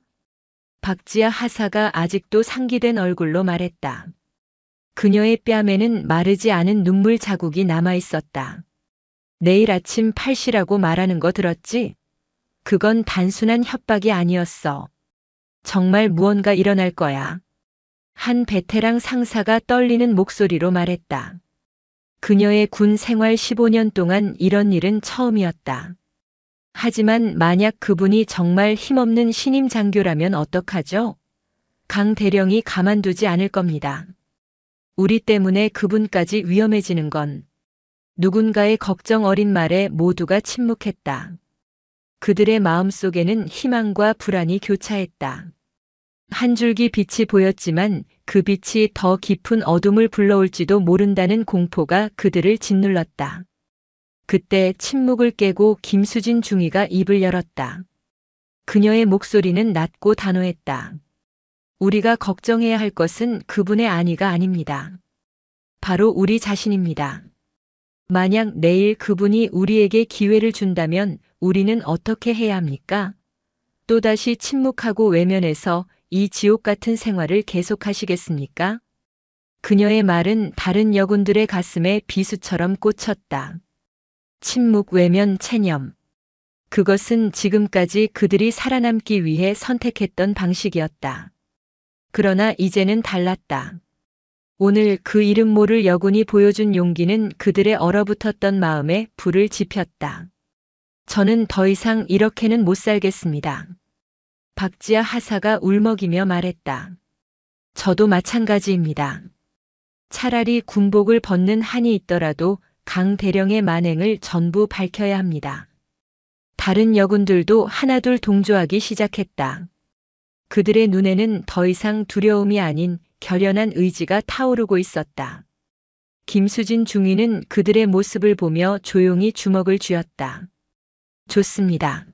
박지아 하사가 아직도 상기된 얼굴로 말했다. 그녀의 뺨에는 마르지 않은 눈물 자국이 남아 있었다. 내일 아침 8시라고 말하는 거 들었지? 그건 단순한 협박이 아니었어. 정말 무언가 일어날 거야. 한 베테랑 상사가 떨리는 목소리로 말했다. 그녀의 군 생활 15년 동안 이런 일은 처음이었다. 하지만 만약 그분이 정말 힘없는 신임 장교라면 어떡하죠? 강 대령이 가만두지 않을 겁니다. 우리 때문에 그분까지 위험해지는 건. 누군가의 걱정 어린 말에 모두가 침묵했다. 그들의 마음속에는 희망과 불안이 교차했다. 한 줄기 빛이 보였지만 그 빛이 더 깊은 어둠을 불러올지도 모른다는 공포가 그들을 짓눌렀다. 그때 침묵을 깨고 김수진 중위가 입을 열었다. 그녀의 목소리는 낮고 단호했다. 우리가 걱정해야 할 것은 그분의 안위가 아닙니다. 바로 우리 자신입니다. 만약 내일 그분이 우리에게 기회를 준다면 우리는 어떻게 해야 합니까? 또다시 침묵하고 외면해서 이 지옥 같은 생활을 계속하시겠습니까? 그녀의 말은 다른 여군들의 가슴에 비수처럼 꽂혔다. 침묵, 외면, 체념. 그것은 지금까지 그들이 살아남기 위해 선택했던 방식이었다. 그러나 이제는 달랐다. 오늘 그 이름 모를 여군이 보여준 용기는 그들의 얼어붙었던 마음에 불을 지폈다. 저는 더 이상 이렇게는 못 살겠습니다. 박지아 하사가 울먹이며 말했다. 저도 마찬가지입니다. 차라리 군복을 벗는 한이 있더라도 강 대령의 만행을 전부 밝혀야 합니다. 다른 여군들도 하나둘 동조하기 시작했다. 그들의 눈에는 더 이상 두려움이 아닌 결연한 의지가 타오르고 있었다. 김수진 중위는 그들의 모습을 보며 조용히 주먹을 쥐었다. 좋습니다.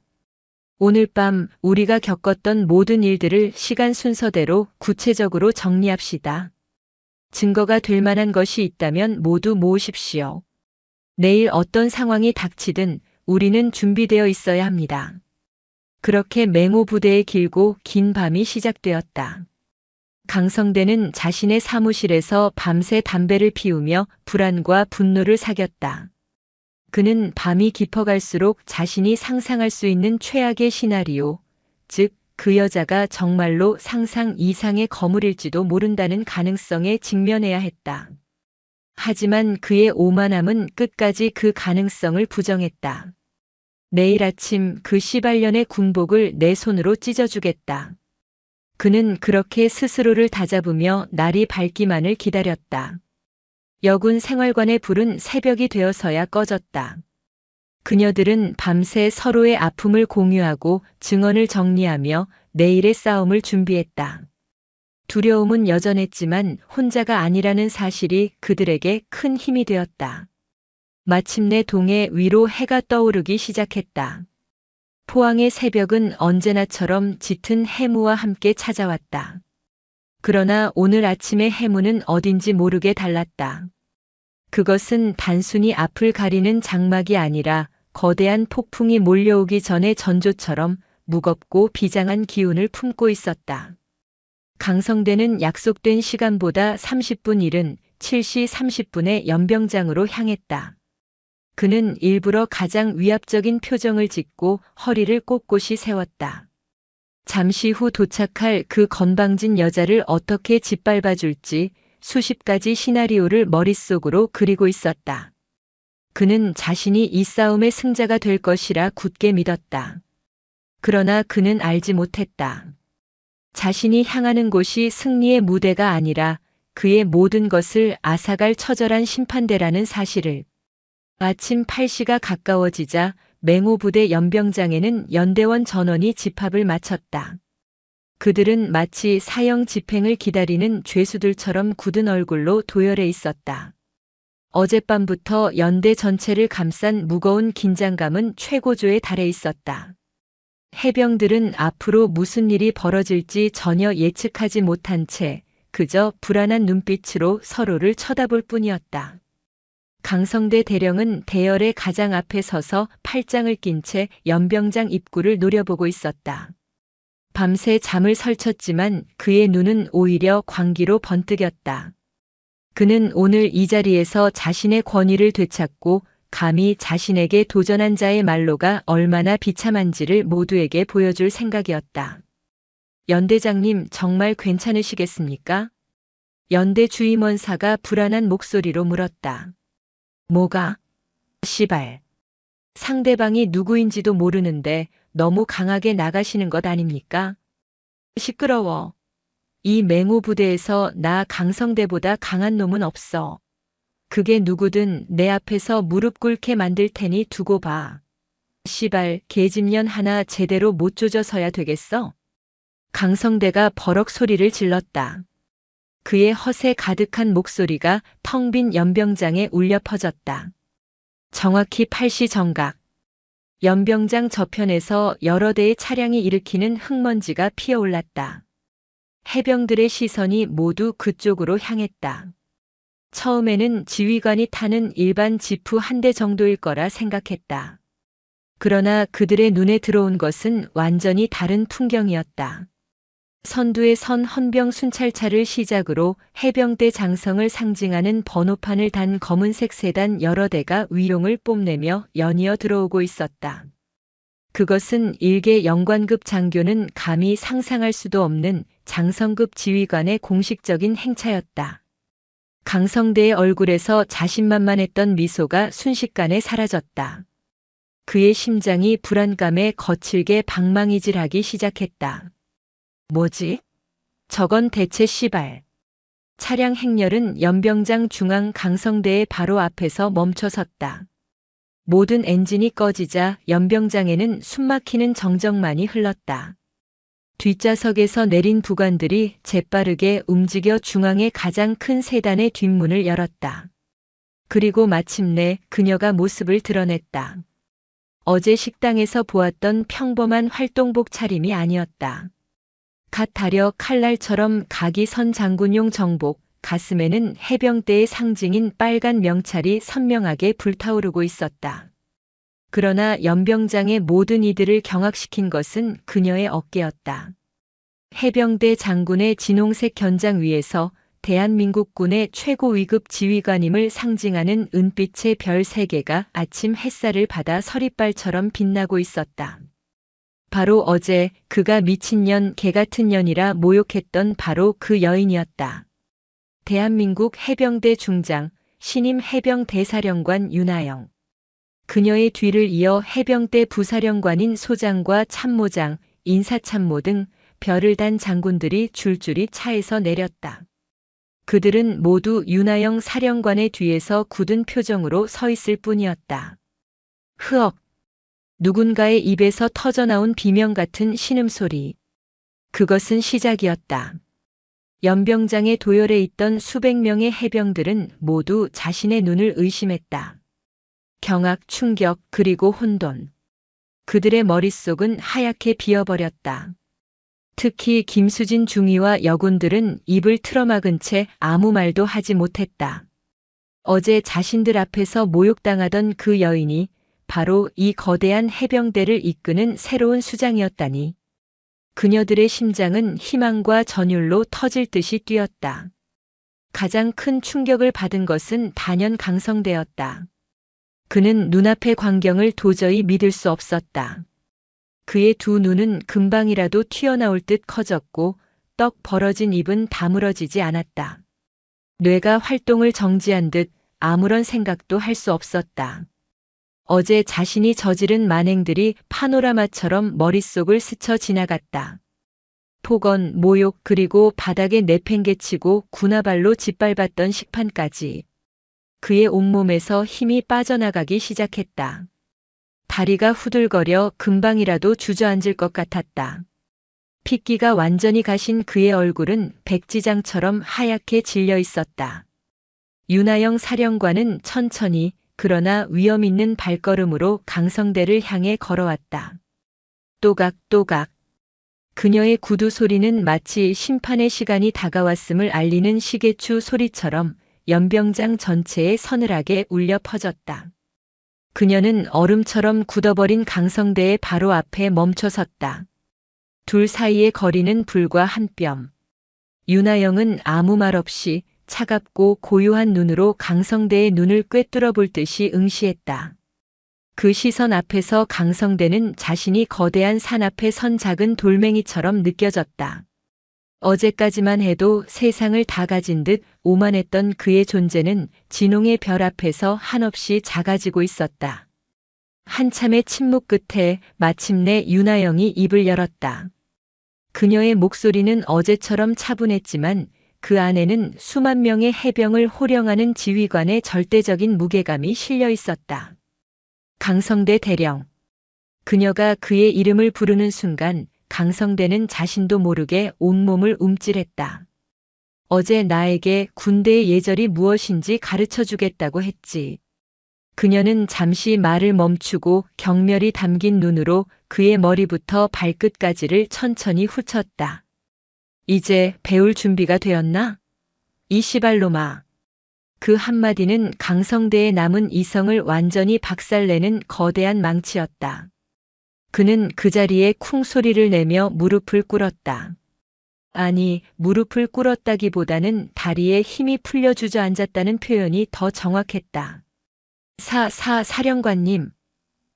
오늘 밤 우리가 겪었던 모든 일들을 시간 순서대로 구체적으로 정리합시다. 증거가 될 만한 것이 있다면 모두 모으십시오. 내일 어떤 상황이 닥치든 우리는 준비되어 있어야 합니다. 그렇게 맹호 부대의 길고 긴 밤이 시작되었다. 강성대는 자신의 사무실에서 밤새 담배를 피우며 불안과 분노를 사겼다. 그는 밤이 깊어갈수록 자신이 상상할 수 있는 최악의 시나리오, 즉 그 여자가 정말로 상상 이상의 거물일지도 모른다는 가능성에 직면해야 했다. 하지만 그의 오만함은 끝까지 그 가능성을 부정했다. 내일 아침 그 시발년의 군복을 내 손으로 찢어주겠다. 그는 그렇게 스스로를 다잡으며 날이 밝기만을 기다렸다. 여군 생활관의 불은 새벽이 되어서야 꺼졌다. 그녀들은 밤새 서로의 아픔을 공유하고 증언을 정리하며 내일의 싸움을 준비했다. 두려움은 여전했지만 혼자가 아니라는 사실이 그들에게 큰 힘이 되었다. 마침내 동해 위로 해가 떠오르기 시작했다. 포항의 새벽은 언제나처럼 짙은 해무와 함께 찾아왔다. 그러나 오늘 아침의 해무는 어딘지 모르게 달랐다. 그것은 단순히 앞을 가리는 장막이 아니라 거대한 폭풍이 몰려오기 전의 전조처럼 무겁고 비장한 기운을 품고 있었다. 강성대는 약속된 시간보다 30분 이른 7시 30분에 연병장으로 향했다. 그는 일부러 가장 위압적인 표정을 짓고 허리를 꼿꼿이 세웠다. 잠시 후 도착할 그 건방진 여자를 어떻게 짓밟아 줄지 수십 가지 시나리오를 머릿속으로 그리고 있었다. 그는 자신이 이 싸움의 승자가 될 것이라 굳게 믿었다. 그러나 그는 알지 못했다. 자신이 향하는 곳이 승리의 무대가 아니라 그의 모든 것을 앗아갈 처절한 심판대라는 사실을. 아침 8시가 가까워지자 맹호 부대 연병장에는 연대원 전원이 집합을 마쳤다. 그들은 마치 사형 집행을 기다리는 죄수들처럼 굳은 얼굴로 도열해 있었다. 어젯밤부터 연대 전체를 감싼 무거운 긴장감은 최고조에 달해 있었다. 해병들은 앞으로 무슨 일이 벌어질지 전혀 예측하지 못한 채 그저 불안한 눈빛으로 서로를 쳐다볼 뿐이었다. 강성대 대령은 대열의 가장 앞에 서서 팔짱을 낀 채 연병장 입구를 노려보고 있었다. 밤새 잠을 설쳤지만 그의 눈은 오히려 광기로 번뜩였다. 그는 오늘 이 자리에서 자신의 권위를 되찾고 감히 자신에게 도전한 자의 말로가 얼마나 비참한지를 모두에게 보여줄 생각이었다. 연대장님, 정말 괜찮으시겠습니까? 연대 주임원사가 불안한 목소리로 물었다. 뭐가? 시발. 상대방이 누구인지도 모르는데 너무 강하게 나가시는 것 아닙니까? 시끄러워. 이 맹호 부대에서 나 강성대보다 강한 놈은 없어. 그게 누구든 내 앞에서 무릎 꿇게 만들 테니 두고 봐. 시발, 계집년 하나 제대로 못 조져서야 되겠어? 강성대가 버럭 소리를 질렀다. 그의 허세 가득한 목소리가 텅 빈 연병장에 울려 퍼졌다. 정확히 8시 정각. 연병장 저편에서 여러 대의 차량이 일으키는 흙먼지가 피어올랐다. 해병들의 시선이 모두 그쪽으로 향했다. 처음에는 지휘관이 타는 일반 지프 한 대 정도일 거라 생각했다. 그러나 그들의 눈에 들어온 것은 완전히 다른 풍경이었다. 선두에 선 헌병 순찰차를 시작으로 해병대 장성을 상징하는 번호판을 단 검은색 세단 여러 대가 위용을 뽐내며 연이어 들어오고 있었다. 그것은 일개 영관급 장교는 감히 상상할 수도 없는 장성급 지휘관의 공식적인 행차였다. 강성대의 얼굴에서 자신만만했던 미소가 순식간에 사라졌다. 그의 심장이 불안감에 거칠게 방망이질하기 시작했다. 뭐지? 저건 대체 시발. 차량 행렬은 연병장 중앙 강성대의 바로 앞에서 멈춰섰다. 모든 엔진이 꺼지자 연병장에는 숨막히는 정적만이 흘렀다. 뒷좌석에서 내린 부관들이 재빠르게 움직여 중앙의 가장 큰 세단의 뒷문을 열었다. 그리고 마침내 그녀가 모습을 드러냈다. 어제 식당에서 보았던 평범한 활동복 차림이 아니었다. 갓 다려 칼날처럼 각이 선 장군용 정복, 가슴에는 해병대의 상징인 빨간 명찰이 선명하게 불타오르고 있었다. 그러나 연병장의 모든 이들을 경악시킨 것은 그녀의 어깨였다. 해병대 장군의 진홍색 견장 위에서 대한민국군의 최고 위급 지휘관임을 상징하는 은빛의 별 3개가 아침 햇살을 받아 서리빨처럼 빛나고 있었다. 바로 어제 그가 미친년 개같은 년이라 모욕했던 바로 그 여인이었다. 대한민국 해병대 중장, 신임 해병대사령관 윤하영. 그녀의 뒤를 이어 해병대 부사령관인 소장과 참모장, 인사참모 등 별을 단 장군들이 줄줄이 차에서 내렸다. 그들은 모두 윤하영 사령관의 뒤에서 굳은 표정으로 서 있을 뿐이었다. 흐억. 누군가의 입에서 터져나온 비명 같은 신음소리. 그것은 시작이었다. 연병장에 도열해 있던 수백 명의 해병들은 모두 자신의 눈을 의심했다. 경악, 충격, 그리고 혼돈. 그들의 머릿속은 하얗게 비어버렸다. 특히 김수진 중위와 여군들은 입을 틀어막은 채 아무 말도 하지 못했다. 어제 자신들 앞에서 모욕당하던 그 여인이 바로 이 거대한 해병대를 이끄는 새로운 수장이었다니. 그녀들의 심장은 희망과 전율로 터질 듯이 뛰었다. 가장 큰 충격을 받은 것은 단연 강성대였다. 그는 눈앞의 광경을 도저히 믿을 수 없었다. 그의 두 눈은 금방이라도 튀어나올 듯 커졌고 떡 벌어진 입은 다물어지지 않았다. 뇌가 활동을 정지한 듯 아무런 생각도 할 수 없었다. 어제 자신이 저지른 만행들이 파노라마처럼 머릿속을 스쳐 지나갔다. 폭언, 모욕, 그리고 바닥에 내팽개치고 군화발로 짓밟았던 식판까지. 그의 온몸에서 힘이 빠져나가기 시작했다. 다리가 후들거려 금방이라도 주저앉을 것 같았다. 핏기가 완전히 가신 그의 얼굴은 백지장처럼 하얗게 질려 있었다. 윤하영 사령관은 천천히 그러나 위험 있는 발걸음으로 강성대를 향해 걸어왔다. 또각또각. 그녀의 구두 소리는 마치 심판의 시간이 다가왔음을 알리는 시계추 소리처럼 연병장 전체에 서늘하게 울려 퍼졌다. 그녀는 얼음처럼 굳어버린 강성대의 바로 앞에 멈춰 섰다. 둘 사이의 거리는 불과 한 뼘. 윤하영은 아무 말 없이 차갑고 고요한 눈으로 강성대의 눈을 꿰뚫어 볼 듯이 응시했다. 그 시선 앞에서 강성대는 자신이 거대한 산 앞에 선 작은 돌멩이처럼 느껴졌다. 어제까지만 해도 세상을 다 가진 듯 오만했던 그의 존재는 진홍의 별 앞에서 한없이 작아지고 있었다. 한참의 침묵 끝에 마침내 윤하영이 입을 열었다. 그녀의 목소리는 어제처럼 차분했지만 그 안에는 수만 명의 해병을 호령하는 지휘관의 절대적인 무게감이 실려 있었다. 강성대 대령. 그녀가 그의 이름을 부르는 순간 강성대는 자신도 모르게 온몸을 움찔했다. 어제 나에게 군대의 예절이 무엇인지 가르쳐 주겠다고 했지. 그녀는 잠시 말을 멈추고 경멸이 담긴 눈으로 그의 머리부터 발끝까지를 천천히 훑었다. 이제 배울 준비가 되었나? 이 시발로마. 그 한마디는 강성대의 남은 이성을 완전히 박살내는 거대한 망치였다. 그는 그 자리에 쿵 소리를 내며 무릎을 꿇었다. 아니, 무릎을 꿇었다기보다는 다리에 힘이 풀려 주저앉았다는 표현이 더 정확했다. 사령관님.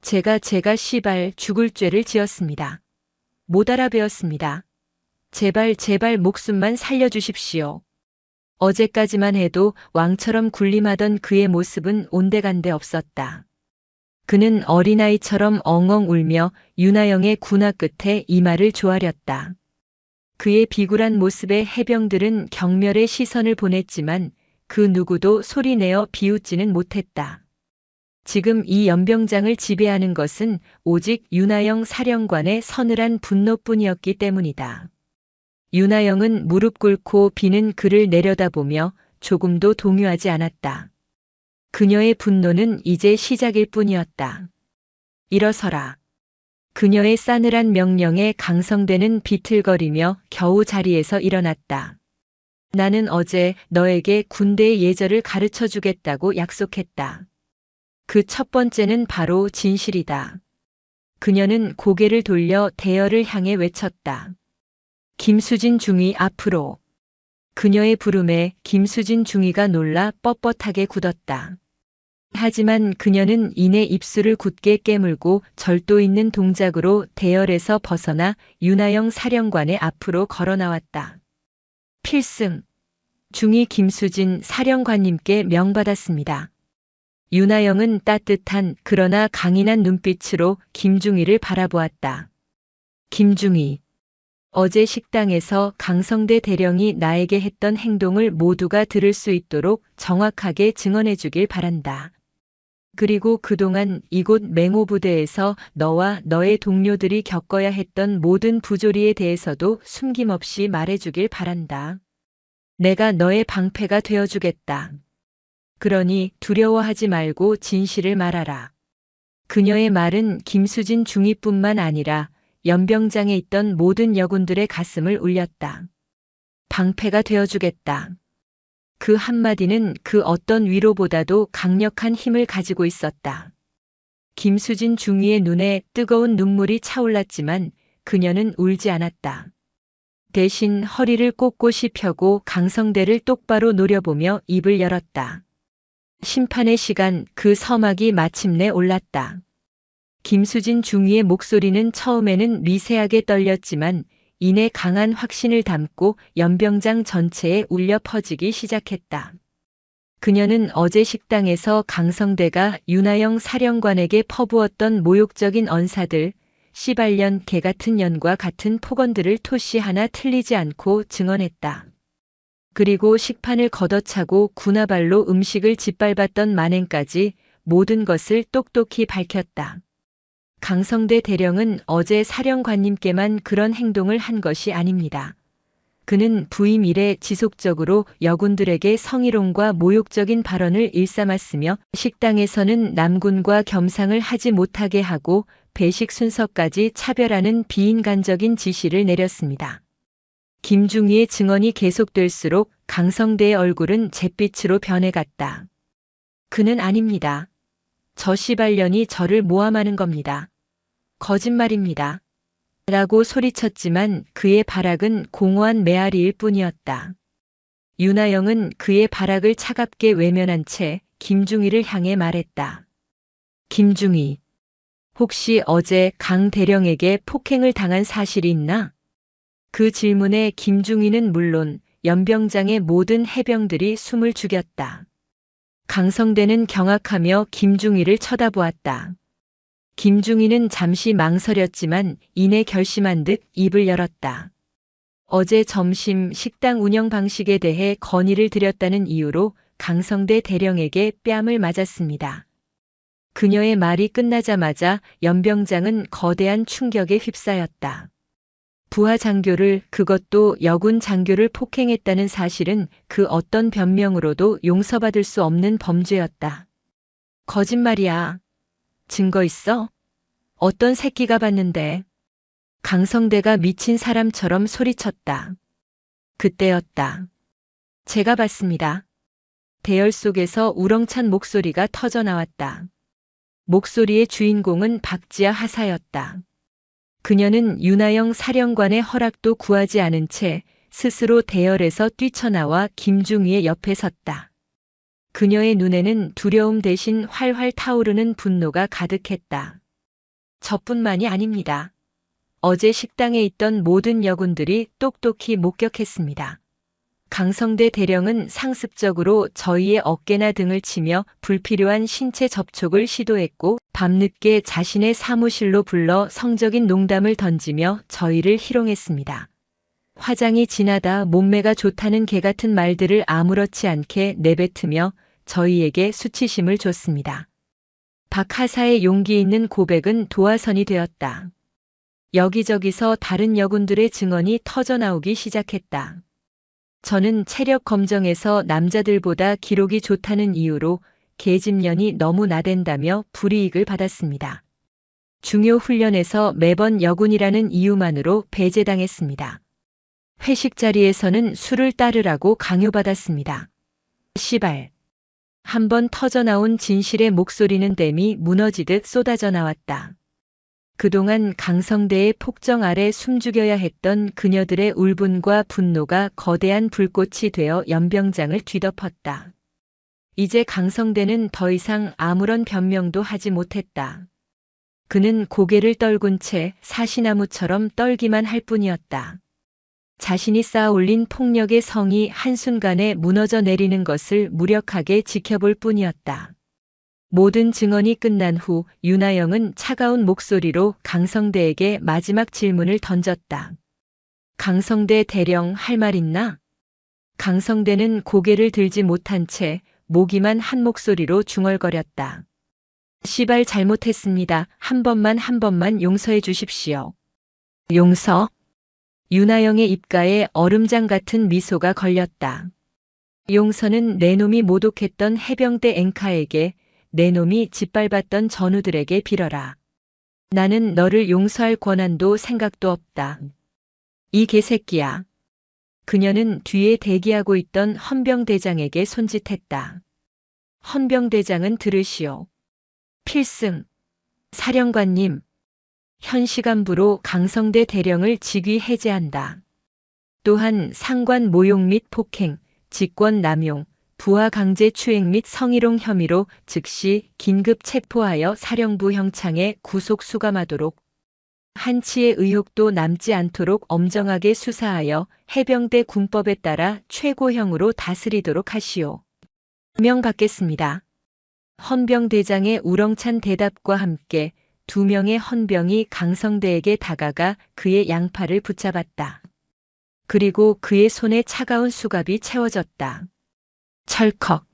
제가 씨발 죽을 죄를 지었습니다. 못 알아배웠습니다. 제발 목숨만 살려주십시오. 어제까지만 해도 왕처럼 군림하던 그의 모습은 온데간데 없었다. 그는 어린아이처럼 엉엉 울며 윤하영의 군화 끝에 이마를 조아렸다. 그의 비굴한 모습에 해병들은 경멸의 시선을 보냈지만 그 누구도 소리내어 비웃지는 못했다. 지금 이 연병장을 지배하는 것은 오직 윤하영 사령관의 서늘한 분노뿐이었기 때문이다. 윤하영은 무릎 꿇고 비는 그를 내려다보며 조금도 동요하지 않았다. 그녀의 분노는 이제 시작일 뿐이었다. 일어서라. 그녀의 싸늘한 명령에 강성대는 비틀거리며 겨우 자리에서 일어났다. 나는 어제 너에게 군대의 예절을 가르쳐 주겠다고 약속했다. 그 첫 번째는 바로 진실이다. 그녀는 고개를 돌려 대열을 향해 외쳤다. 김수진 중위 앞으로. 그녀의 부름에 김수진 중위가 놀라 뻣뻣하게 굳었다. 하지만 그녀는 이내 입술을 굳게 깨물고 절도 있는 동작으로 대열에서 벗어나 윤하영 사령관의 앞으로 걸어 나왔다. 필승. 중위 김수진 사령관님께 명받았습니다. 윤하영은 따뜻한 그러나 강인한 눈빛으로 김중위를 바라보았다. 김중위. 어제 식당에서 강성대 대령이 나에게 했던 행동을 모두가 들을 수 있도록 정확하게 증언해 주길 바란다. 그리고 그동안 이곳 맹호부대에서 너와 너의 동료들이 겪어야 했던 모든 부조리에 대해서도 숨김없이 말해 주길 바란다. 내가 너의 방패가 되어 주겠다. 그러니 두려워하지 말고 진실을 말하라. 그녀의 말은 김수진 중위뿐만 아니라 연병장에 있던 모든 여군들의 가슴을 울렸다. 방패가 되어주겠다. 그 한마디는 그 어떤 위로보다도 강력한 힘을 가지고 있었다. 김수진 중위의 눈에 뜨거운 눈물이 차올랐지만 그녀는 울지 않았다. 대신 허리를 꼿꼿이 펴고 강성대를 똑바로 노려보며 입을 열었다. 심판의 시간, 그 서막이 마침내 올랐다. 김수진 중위의 목소리는 처음에는 미세하게 떨렸지만 이내 강한 확신을 담고 연병장 전체에 울려 퍼지기 시작했다. 그녀는 어제 식당에서 강성대가 윤하영 사령관에게 퍼부었던 모욕적인 언사들, 씨발년 개같은 년과 같은 폭언들을 토시 하나 틀리지 않고 증언했다. 그리고 식판을 걷어차고 군화발로 음식을 짓밟았던 만행까지 모든 것을 똑똑히 밝혔다. 강성대 대령은 어제 사령관님께만 그런 행동을 한 것이 아닙니다. 그는 부임 이래 지속적으로 여군들에게 성희롱과 모욕적인 발언을 일삼았으며 식당에서는 남군과 겸상을 하지 못하게 하고 배식 순서까지 차별하는 비인간적인 지시를 내렸습니다. 김중희의 증언이 계속될수록 강성대의 얼굴은 잿빛으로 변해갔다. 그는 아닙니다. 저 시발년이 저를 모함하는 겁니다. 거짓말입니다. 라고 소리쳤지만 그의 발악은 공허한 메아리일 뿐이었다. 윤하영은 그의 발악을 차갑게 외면한 채 김중희를 향해 말했다. 김중희, 혹시 어제 강 대령에게 폭행을 당한 사실이 있나? 그 질문에 김중희는 물론 연병장의 모든 해병들이 숨을 죽였다. 강성대는 경악하며 김중희를 쳐다보았다. 김중희는 잠시 망설였지만 이내 결심한 듯 입을 열었다. 어제 점심 식당 운영 방식에 대해 건의를 드렸다는 이유로 강성대 대령에게 뺨을 맞았습니다. 그녀의 말이 끝나자마자 연병장은 거대한 충격에 휩싸였다. 부하 장교를, 그것도 여군 장교를 폭행했다는 사실은 그 어떤 변명으로도 용서받을 수 없는 범죄였다. 거짓말이야. 증거 있어? 어떤 새끼가 봤는데? 강성대가 미친 사람처럼 소리쳤다. 그때였다. 제가 봤습니다. 대열 속에서 우렁찬 목소리가 터져 나왔다. 목소리의 주인공은 박지아 하사였다. 그녀는 윤하영 사령관의 허락도 구하지 않은 채 스스로 대열에서 뛰쳐나와 김중희의 옆에 섰다. 그녀의 눈에는 두려움 대신 활활 타오르는 분노가 가득했다. 저뿐만이 아닙니다. 어제 식당에 있던 모든 여군들이 똑똑히 목격했습니다. 강성대 대령은 상습적으로 저희의 어깨나 등을 치며 불필요한 신체 접촉을 시도했고 밤늦게 자신의 사무실로 불러 성적인 농담을 던지며 저희를 희롱했습니다. 화장이 진하다, 몸매가 좋다는 개 같은 말들을 아무렇지 않게 내뱉으며 저희에게 수치심을 줬습니다. 박 하사의 용기 있는 고백은 도화선이 되었다. 여기저기서 다른 여군들의 증언이 터져나오기 시작했다. 저는 체력 검정에서 남자들보다 기록이 좋다는 이유로 계집년이 너무 나댄다며 불이익을 받았습니다. 중요 훈련에서 매번 여군이라는 이유만으로 배제당했습니다. 회식 자리에서는 술을 따르라고 강요받았습니다. 시발. 한번 터져나온 진실의 목소리는 댐이 무너지듯 쏟아져 나왔다. 그동안 강성대의 폭정 아래 숨죽여야 했던 그녀들의 울분과 분노가 거대한 불꽃이 되어 연병장을 뒤덮었다. 이제 강성대는 더 이상 아무런 변명도 하지 못했다. 그는 고개를 떨군 채 사시나무처럼 떨기만 할 뿐이었다. 자신이 쌓아올린 폭력의 성이 한순간에 무너져 내리는 것을 무력하게 지켜볼 뿐이었다. 모든 증언이 끝난 후 윤하영은 차가운 목소리로 강성대에게 마지막 질문을 던졌다. 강성대 대령, 할 말 있나? 강성대는 고개를 들지 못한 채 모기만 한 목소리로 중얼거렸다. 시발 잘못했습니다. 한 번만 용서해 주십시오. 용서? 윤하영의 입가에 얼음장 같은 미소가 걸렸다. 용서는 내 놈이 모독했던 해병대 앵카에게, 내 놈이 짓밟았던 전우들에게 빌어라. 나는 너를 용서할 권한도 생각도 없다. 이 개새끼야. 그녀는 뒤에 대기하고 있던 헌병대장에게 손짓했다. 헌병대장은 들으시오. 필승. 사령관님. 현 시간부로 강성대 대령을 직위 해제한다. 또한 상관 모욕 및 폭행, 직권 남용, 부하 강제 추행 및 성희롱 혐의로 즉시 긴급 체포하여 사령부 형창에 구속 수감하도록, 한치의 의혹도 남지 않도록 엄정하게 수사하여 해병대 군법에 따라 최고형으로 다스리도록 하시오. 명받겠습니다. 헌병대장의 우렁찬 대답과 함께 2명의 헌병이 강성대에게 다가가 그의 양팔을 붙잡았다. 그리고 그의 손에 차가운 수갑이 채워졌다. 철컥.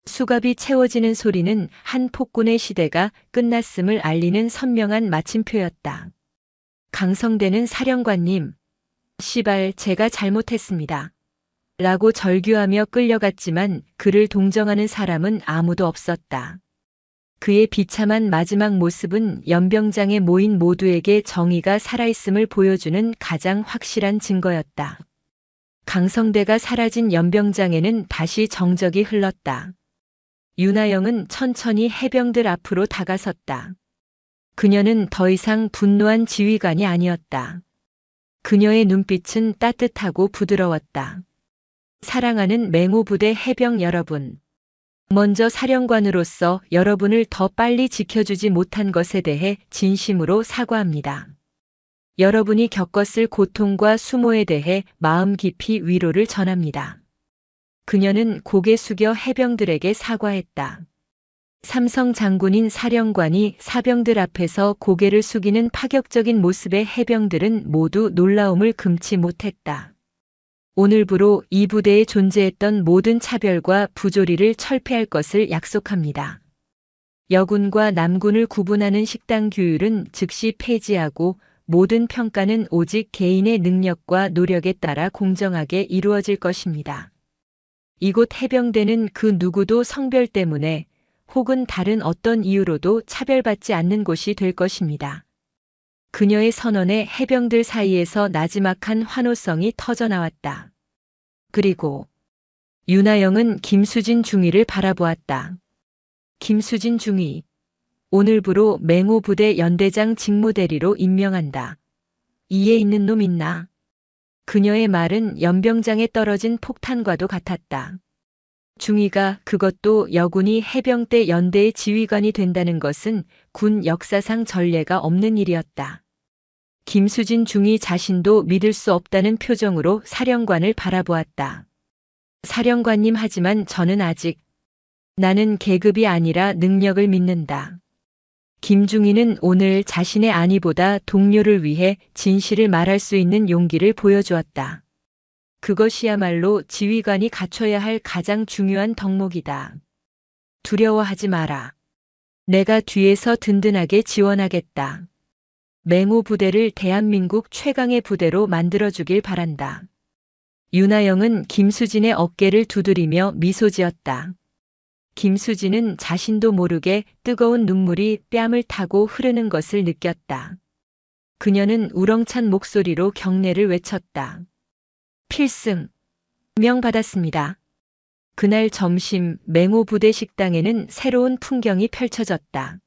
수갑이 채워지는 소리는 한 폭군의 시대가 끝났음을 알리는 선명한 마침표였다. 강성대는 사령관님, 시발 제가 잘못했습니다. 라고 절규하며 끌려갔지만 그를 동정하는 사람은 아무도 없었다. 그의 비참한 마지막 모습은 연병장에 모인 모두에게 정의가 살아있음을 보여주는 가장 확실한 증거였다. 강성대가 사라진 연병장에는 다시 정적이 흘렀다. 윤하영은 천천히 해병들 앞으로 다가섰다. 그녀는 더 이상 분노한 지휘관이 아니었다. 그녀의 눈빛은 따뜻하고 부드러웠다. 사랑하는 맹호부대 해병 여러분. 먼저 사령관으로서 여러분을 더 빨리 지켜주지 못한 것에 대해 진심으로 사과합니다. 여러분이 겪었을 고통과 수모에 대해 마음 깊이 위로를 전합니다. 그녀는 고개 숙여 해병들에게 사과했다. 삼성 장군인 사령관이 사병들 앞에서 고개를 숙이는 파격적인 모습에 해병들은 모두 놀라움을 금치 못했다. 오늘부로 이 부대에 존재했던 모든 차별과 부조리를 철폐할 것을 약속합니다. 여군과 남군을 구분하는 식당 규율은 즉시 폐지하고 모든 평가는 오직 개인의 능력과 노력에 따라 공정하게 이루어질 것입니다. 이곳 해병대는 그 누구도 성별 때문에 혹은 다른 어떤 이유로도 차별받지 않는 곳이 될 것입니다. 그녀의 선언에 해병들 사이에서 나지막한 환호성이 터져나왔다. 그리고 윤하영은 김수진 중위를 바라보았다. 김수진 중위, 오늘부로 맹호부대 연대장 직무대리로 임명한다. 이에 있는 놈 있나? 그녀의 말은 연병장에 떨어진 폭탄과도 같았다. 중위가, 그것도 여군이 해병대 연대의 지휘관이 된다는 것은 군 역사상 전례가 없는 일이었다. 김수진 중위 자신도 믿을 수 없다는 표정으로 사령관을 바라보았다. 사령관님, 하지만 저는 아직, 나는 계급이 아니라 능력을 믿는다. 김중희는 오늘 자신의 안위보다 동료를 위해 진실을 말할 수 있는 용기를 보여주었다. 그것이야말로 지휘관이 갖춰야 할 가장 중요한 덕목이다. 두려워하지 마라. 내가 뒤에서 든든하게 지원하겠다. 맹호 부대를 대한민국 최강의 부대로 만들어주길 바란다. 윤하영은 김수진의 어깨를 두드리며 미소 지었다. 김수진은 자신도 모르게 뜨거운 눈물이 뺨을 타고 흐르는 것을 느꼈다. 그녀는 우렁찬 목소리로 경례를 외쳤다. 필승, 명받았습니다. 그날 점심 맹호 부대 식당에는 새로운 풍경이 펼쳐졌다.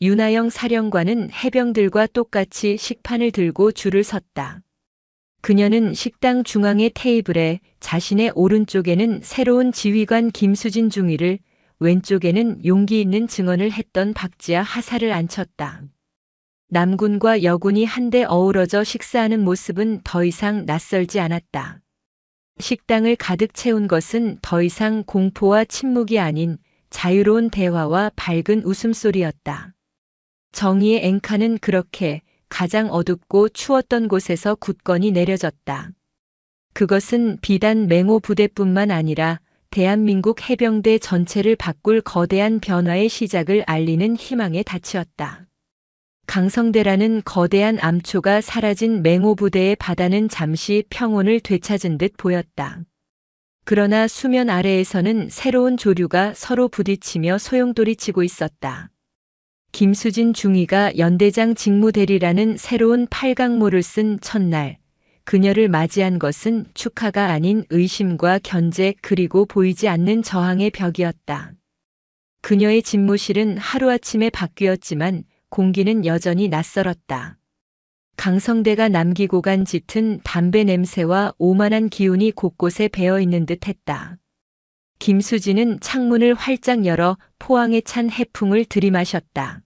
윤하영 사령관은 해병들과 똑같이 식판을 들고 줄을 섰다. 그녀는 식당 중앙의 테이블에 자신의 오른쪽에는 새로운 지휘관 김수진 중위를, 왼쪽에는 용기 있는 증언을 했던 박지아 하사를 앉혔다. 남군과 여군이 한데 어우러져 식사하는 모습은 더 이상 낯설지 않았다. 식당을 가득 채운 것은 더 이상 공포와 침묵이 아닌 자유로운 대화와 밝은 웃음소리였다. 정의의 앵카는 그렇게 가장 어둡고 추웠던 곳에서 굳건히 내려졌다. 그것은 비단 맹호 부대뿐만 아니라 대한민국 해병대 전체를 바꿀 거대한 변화의 시작을 알리는 희망의 닻이었다. 강성대라는 거대한 암초가 사라진 맹호 부대의 바다는 잠시 평온을 되찾은 듯 보였다. 그러나 수면 아래에서는 새로운 조류가 서로 부딪히며 소용돌이치고 있었다. 김수진 중위가 연대장 직무대리라는 새로운 팔강모를 쓴 첫날, 그녀를 맞이한 것은 축하가 아닌 의심과 견제, 그리고 보이지 않는 저항의 벽이었다. 그녀의 집무실은 하루아침에 바뀌었지만 공기는 여전히 낯설었다. 강성대가 남기고 간 짙은 담배 냄새와 오만한 기운이 곳곳에 배어있는 듯 했다. 김수진은 창문을 활짝 열어 포항에 찬 해풍을 들이마셨다.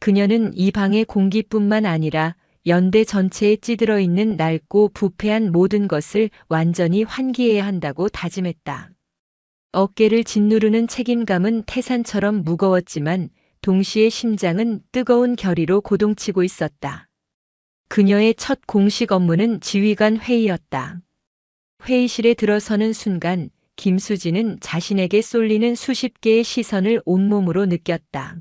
그녀는 이 방의 공기뿐만 아니라 연대 전체에 찌들어 있는 낡고 부패한 모든 것을 완전히 환기해야 한다고 다짐했다. 어깨를 짓누르는 책임감은 태산처럼 무거웠지만 동시에 심장은 뜨거운 결의로 고동치고 있었다. 그녀의 첫 공식 업무는 지휘관 회의였다. 회의실에 들어서는 순간 김수진은 자신에게 쏠리는 수십 개의 시선을 온몸으로 느꼈다.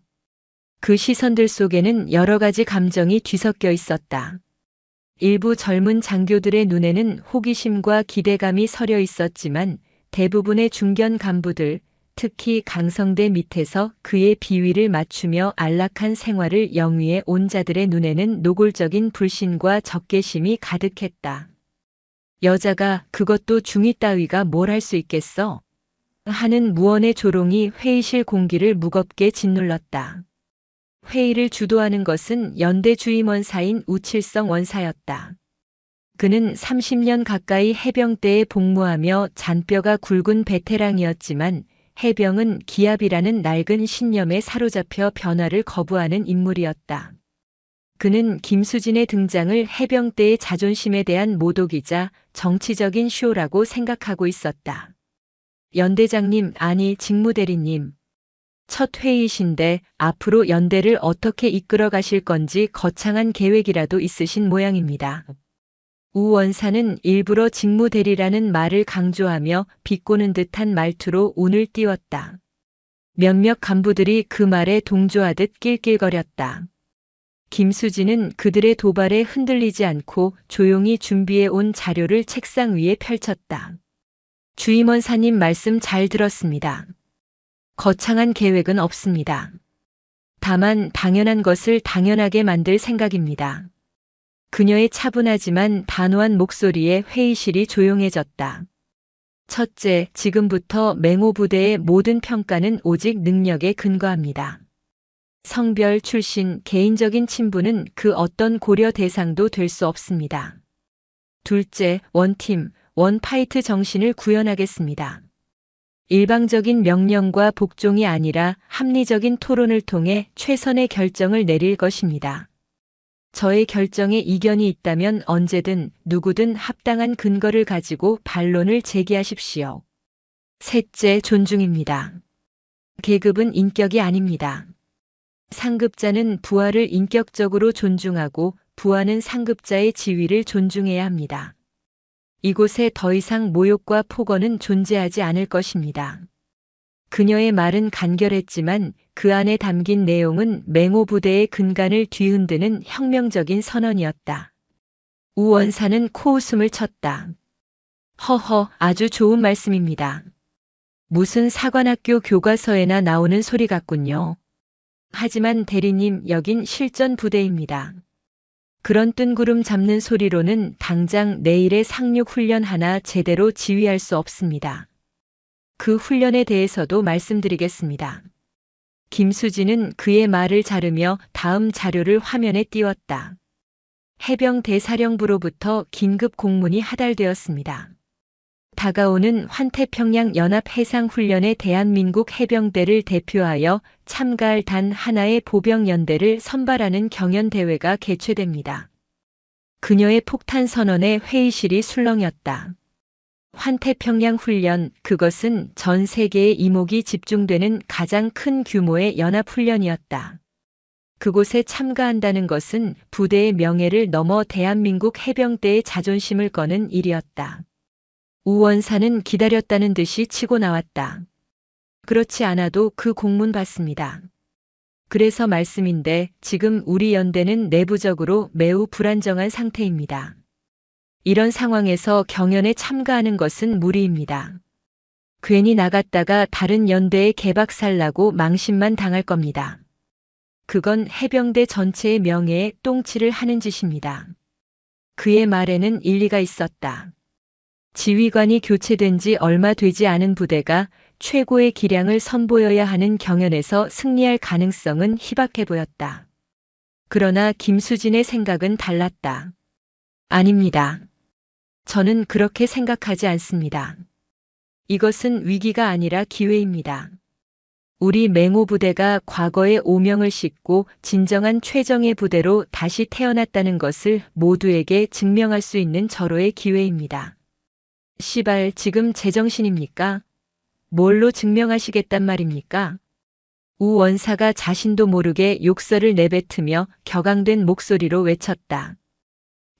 그 시선들 속에는 여러 가지 감정이 뒤섞여 있었다. 일부 젊은 장교들의 눈에는 호기심과 기대감이 서려 있었지만 대부분의 중견 간부들, 특히 강성대 밑에서 그의 비위를 맞추며 안락한 생활을 영위해 온 자들의 눈에는 노골적인 불신과 적개심이 가득했다. 여자가 그것도 중위 따위가 뭘 할 수 있겠어? 하는 무언의 조롱이 회의실 공기를 무겁게 짓눌렀다. 회의를 주도하는 것은 연대 주임원사인 우칠성 원사였다. 그는 30년 가까이 해병대에 복무하며 잔뼈가 굵은 베테랑이었지만 해병은 기압이라는 낡은 신념에 사로잡혀 변화를 거부하는 인물이었다. 그는 김수진의 등장을 해병대의 자존심에 대한 모독이자 정치적인 쇼라고 생각하고 있었다. 연대장님, 아니 직무대리님. 첫 회의신데 앞으로 연대를 어떻게 이끌어 가실 건지 거창한 계획이라도 있으신 모양입니다. 우 원사는 일부러 직무대리라는 말을 강조하며 비꼬는 듯한 말투로 운을 띄웠다. 몇몇 간부들이 그 말에 동조하듯 낄낄거렸다. 김수진은 그들의 도발에 흔들리지 않고 조용히 준비해 온 자료를 책상 위에 펼쳤다. 주임원사님 말씀 잘 들었습니다. 거창한 계획은 없습니다. 다만 당연한 것을 당연하게 만들 생각입니다. 그녀의 차분하지만 단호한 목소리에 회의실이 조용해졌다. 첫째, 지금부터 맹호 부대의 모든 평가는 오직 능력에 근거합니다. 성별, 출신, 개인적인 친분은 그 어떤 고려 대상도 될 수 없습니다. 둘째, 원팀, 원파이트 정신을 구현하겠습니다. 일방적인 명령과 복종이 아니라 합리적인 토론을 통해 최선의 결정을 내릴 것입니다. 저의 결정에 이견이 있다면 언제든 누구든 합당한 근거를 가지고 반론을 제기하십시오. 셋째, 존중입니다. 계급은 인격이 아닙니다. 상급자는 부하를 인격적으로 존중하고 부하는 상급자의 지위를 존중해야 합니다. 이곳에 더 이상 모욕과 폭언은 존재하지 않을 것입니다. 그녀의 말은 간결했지만 그 안에 담긴 내용은 맹호 부대의 근간을 뒤흔드는 혁명적인 선언이었다. 우 원사는 코웃음을 쳤다. 허허, 아주 좋은 말씀입니다. 무슨 사관학교 교과서에나 나오는 소리 같군요. 하지만 대리님, 여긴 실전 부대입니다. 그런 뜬구름 잡는 소리로는 당장 내일의 상륙 훈련 하나 제대로 지휘할 수 없습니다. 그 훈련에 대해서도 말씀드리겠습니다. 김수진은 그의 말을 자르며 다음 자료를 화면에 띄웠다. 해병 대사령부로부터 긴급 공문이 하달되었습니다. 다가오는 환태평양 연합해상훈련에 대한민국 해병대를 대표하여 참가할 단 하나의 보병연대를 선발하는 경연대회가 개최됩니다. 그녀의 폭탄 선언에 회의실이 술렁였다. 환태평양 훈련, 그것은 전 세계의 이목이 집중되는 가장 큰 규모의 연합훈련이었다. 그곳에 참가한다는 것은 부대의 명예를 넘어 대한민국 해병대의 자존심을 거는 일이었다. 우 원사는 기다렸다는 듯이 치고 나왔다. 그렇지 않아도 그 공문 받습니다. 그래서 말씀인데 지금 우리 연대는 내부적으로 매우 불안정한 상태입니다. 이런 상황에서 경연에 참가하는 것은 무리입니다. 괜히 나갔다가 다른 연대에 개박살나고 망신만 당할 겁니다. 그건 해병대 전체의 명예에 똥칠을 하는 짓입니다. 그의 말에는 일리가 있었다. 지휘관이 교체된 지 얼마 되지 않은 부대가 최고의 기량을 선보여야 하는 경연에서 승리할 가능성은 희박해 보였다. 그러나 김수진의 생각은 달랐다. 아닙니다. 저는 그렇게 생각하지 않습니다. 이것은 위기가 아니라 기회입니다. 우리 맹호 부대가 과거의 오명을 씻고 진정한 최정예 부대로 다시 태어났다는 것을 모두에게 증명할 수 있는 절호의 기회입니다. 시발, 지금 제정신입니까? 뭘로 증명하시겠단 말입니까? 우 원사가 자신도 모르게 욕설을 내뱉으며 격앙된 목소리로 외쳤다.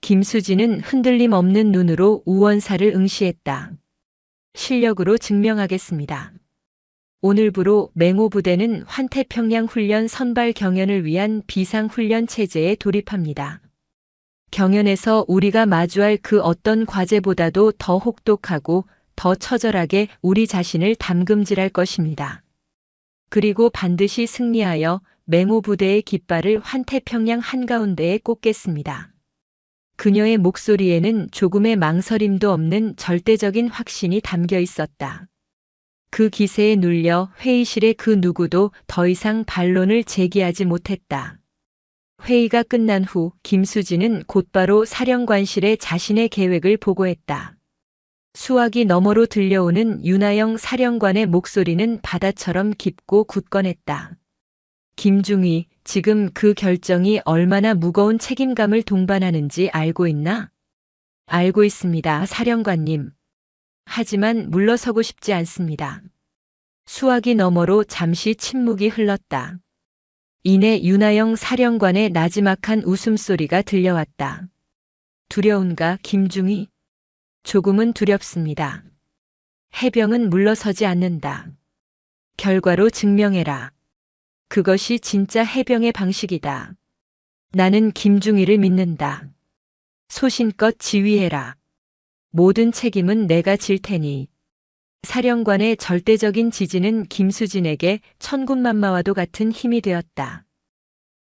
김수진은 흔들림 없는 눈으로 우 원사를 응시했다. 실력으로 증명하겠습니다. 오늘부로 맹호부대는 환태평양 훈련 선발 경연을 위한 비상훈련 체제에 돌입합니다. 경연에서 우리가 마주할 그 어떤 과제보다도 더 혹독하고 더 처절하게 우리 자신을 담금질할 것입니다. 그리고 반드시 승리하여 맹호부대의 깃발을 환태평양 한가운데에 꽂겠습니다. 그녀의 목소리에는 조금의 망설임도 없는 절대적인 확신이 담겨 있었다. 그 기세에 눌려 회의실의 그 누구도 더 이상 반론을 제기하지 못했다. 회의가 끝난 후 김수진은 곧바로 사령관실에 자신의 계획을 보고했다. 수화기 너머로 들려오는 윤하영 사령관의 목소리는 바다처럼 깊고 굳건했다. 김중희, 지금 그 결정이 얼마나 무거운 책임감을 동반하는지 알고 있나? 알고 있습니다, 사령관님. 하지만 물러서고 싶지 않습니다. 수화기 너머로 잠시 침묵이 흘렀다. 이내 윤하영 사령관의 나지막한 웃음소리가 들려왔다. 두려운가, 김중희? 조금은 두렵습니다. 해병은 물러서지 않는다. 결과로 증명해라. 그것이 진짜 해병의 방식이다. 나는 김중희를 믿는다. 소신껏 지휘해라. 모든 책임은 내가 질 테니. 사령관의 절대적인 지지는 김수진에게 천군만마와도 같은 힘이 되었다.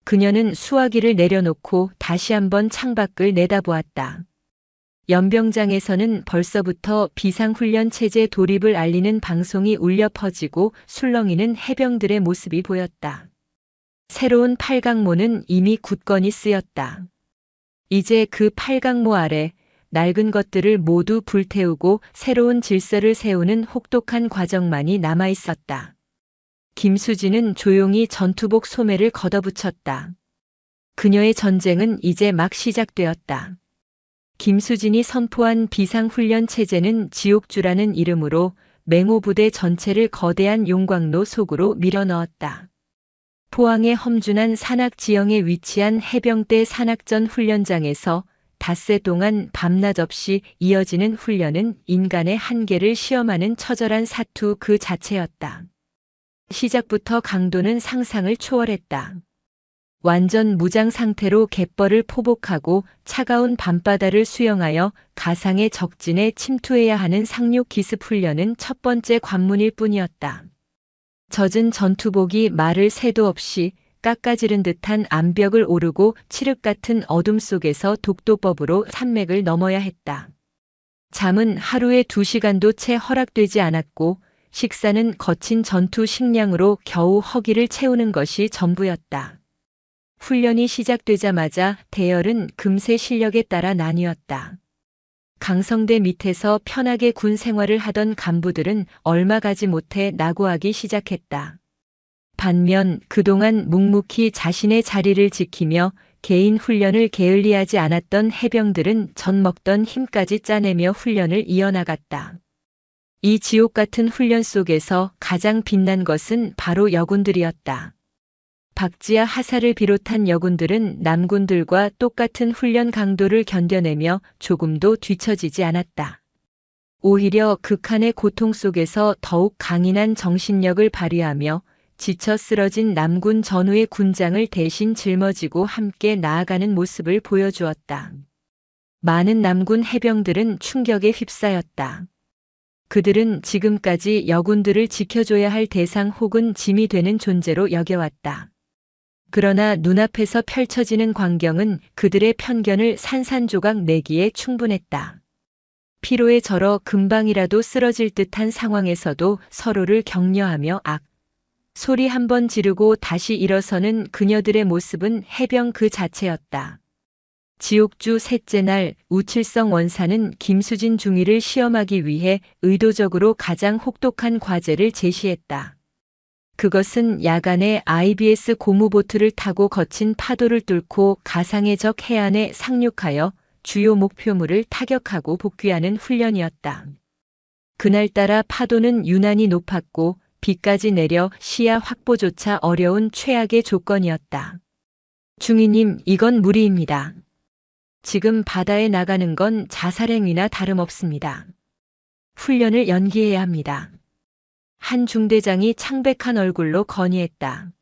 그녀는 수화기를 내려놓고 다시 한번 창밖을 내다보았다. 연병장에서는 벌써부터 비상훈련 체제 돌입을 알리는 방송이 울려 퍼지고 술렁이는 해병들의 모습이 보였다. 새로운 팔강모는 이미 굳건히 쓰였다. 이제 그 팔강모 아래 낡은 것들을 모두 불태우고 새로운 질서를 세우는 혹독한 과정만이 남아 있었다. 김수진은 조용히 전투복 소매를 걷어붙였다. 그녀의 전쟁은 이제 막 시작되었다. 김수진이 선포한 비상훈련 체제는 지옥주라는 이름으로 맹호부대 전체를 거대한 용광로 속으로 밀어넣었다. 포항의 험준한 산악 지형에 위치한 해병대 산악전 훈련장에서 닷새 동안 밤낮 없이 이어지는 훈련은 인간의 한계를 시험하는 처절한 사투 그 자체였다. 시작부터 강도는 상상을 초월했다. 완전 무장 상태로 갯벌을 포복하고 차가운 밤바다를 수영하여 가상의 적진에 침투해야 하는 상륙 기습 훈련은 첫 번째 관문일 뿐이었다. 젖은 전투복이 말을 새도 없이 깎아지른 듯한 암벽을 오르고 칠흑 같은 어둠 속에서 독도법으로 산맥을 넘어야 했다. 잠은 하루에 2시간도 채 허락되지 않았고 식사는 거친 전투 식량으로 겨우 허기를 채우는 것이 전부였다. 훈련이 시작되자마자 대열은 금세 실력에 따라 나뉘었다. 강성대 밑에서 편하게 군 생활을 하던 간부들은 얼마 가지 못해 낙오하기 시작했다. 반면 그동안 묵묵히 자신의 자리를 지키며 개인 훈련을 게을리하지 않았던 해병들은 젖먹던 힘까지 짜내며 훈련을 이어나갔다. 이 지옥 같은 훈련 속에서 가장 빛난 것은 바로 여군들이었다. 박지아 하사를 비롯한 여군들은 남군들과 똑같은 훈련 강도를 견뎌내며 조금도 뒤처지지 않았다. 오히려 극한의 고통 속에서 더욱 강인한 정신력을 발휘하며 지쳐 쓰러진 남군 전우의 군장을 대신 짊어지고 함께 나아가는 모습을 보여주었다. 많은 남군 해병들은 충격에 휩싸였다. 그들은 지금까지 여군들을 지켜줘야 할 대상 혹은 짐이 되는 존재로 여겨왔다. 그러나 눈앞에서 펼쳐지는 광경은 그들의 편견을 산산조각 내기에 충분했다. 피로에 절어 금방이라도 쓰러질 듯한 상황에서도 서로를 격려하며 소리 한번 지르고 다시 일어서는 그녀들의 모습은 해병 그 자체였다. 지옥주 셋째 날 우칠성 원사는 김수진 중위를 시험하기 위해 의도적으로 가장 혹독한 과제를 제시했다. 그것은 야간에 IBS 고무보트를 타고 거친 파도를 뚫고 가상의 적 해안에 상륙하여 주요 목표물을 타격하고 복귀하는 훈련이었다. 그날따라 파도는 유난히 높았고 비까지 내려 시야 확보조차 어려운 최악의 조건이었다. 중위님, 이건 무리입니다. 지금 바다에 나가는 건 자살행위나 다름없습니다. 훈련을 연기해야 합니다. 한 중대장이 창백한 얼굴로 건의했다.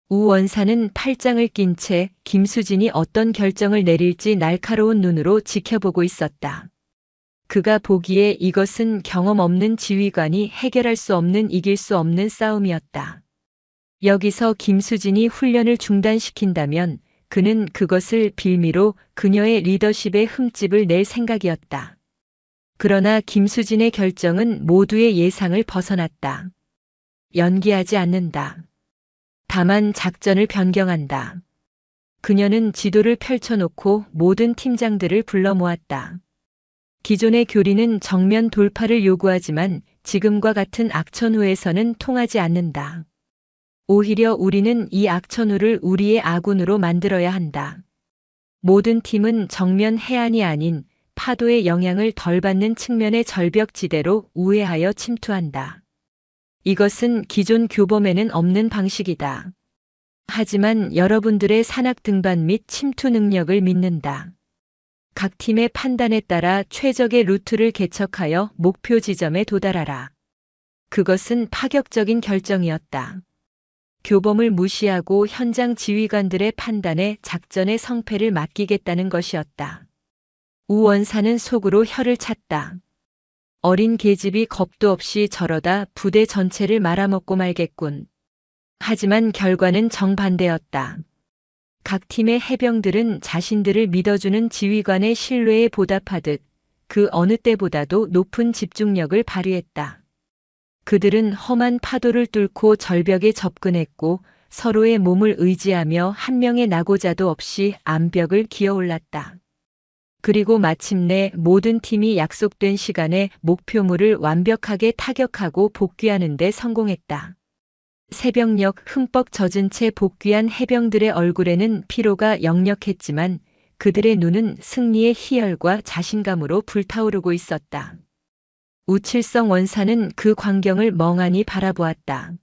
우 원사는 팔짱을 낀 채 김수진이 어떤 결정을 내릴지 날카로운 눈으로 지켜보고 있었다. 그가 보기에 이것은 경험 없는 지휘관이 해결할 수 없는 이길 수 없는 싸움이었다. 여기서 김수진이 훈련을 중단시킨다면 그는 그것을 빌미로 그녀의 리더십에 흠집을 낼 생각이었다. 그러나 김수진의 결정은 모두의 예상을 벗어났다. 연기하지 않는다. 다만 작전을 변경한다. 그녀는 지도를 펼쳐놓고 모든 팀장들을 불러 모았다. 기존의 교리는 정면 돌파를 요구하지만 지금과 같은 악천후에서는 통하지 않는다. 오히려 우리는 이 악천후를 우리의 아군으로 만들어야 한다. 모든 팀은 정면 해안이 아닌 파도의 영향을 덜 받는 측면의 절벽지대로 우회하여 침투한다. 이것은 기존 교범에는 없는 방식이다. 하지만 여러분들의 산악 등반 및 침투 능력을 믿는다. 각 팀의 판단에 따라 최적의 루트를 개척하여 목표 지점에 도달하라. 그것은 파격적인 결정이었다. 교범을 무시하고 현장 지휘관들의 판단에 작전의 성패를 맡기겠다는 것이었다. 우 원사는 속으로 혀를 찼다. 어린 계집이 겁도 없이 저러다 부대 전체를 말아먹고 말겠군. 하지만 결과는 정반대였다. 각 팀의 해병들은 자신들을 믿어주는 지휘관의 신뢰에 보답하듯 그 어느 때보다도 높은 집중력을 발휘했다. 그들은 험한 파도를 뚫고 절벽에 접근했고 서로의 몸을 의지하며 한 명의 낙오자도 없이 암벽을 기어올랐다. 그리고 마침내 모든 팀이 약속된 시간에 목표물을 완벽하게 타격하고 복귀하는 데 성공했다. 새벽녘 흠뻑 젖은 채 복귀한 해병들의 얼굴에는 피로가 역력했지만 그들의 눈은 승리의 희열과 자신감으로 불타오르고 있었다. 우칠성 원사는 그 광경을 멍하니 바라보았다.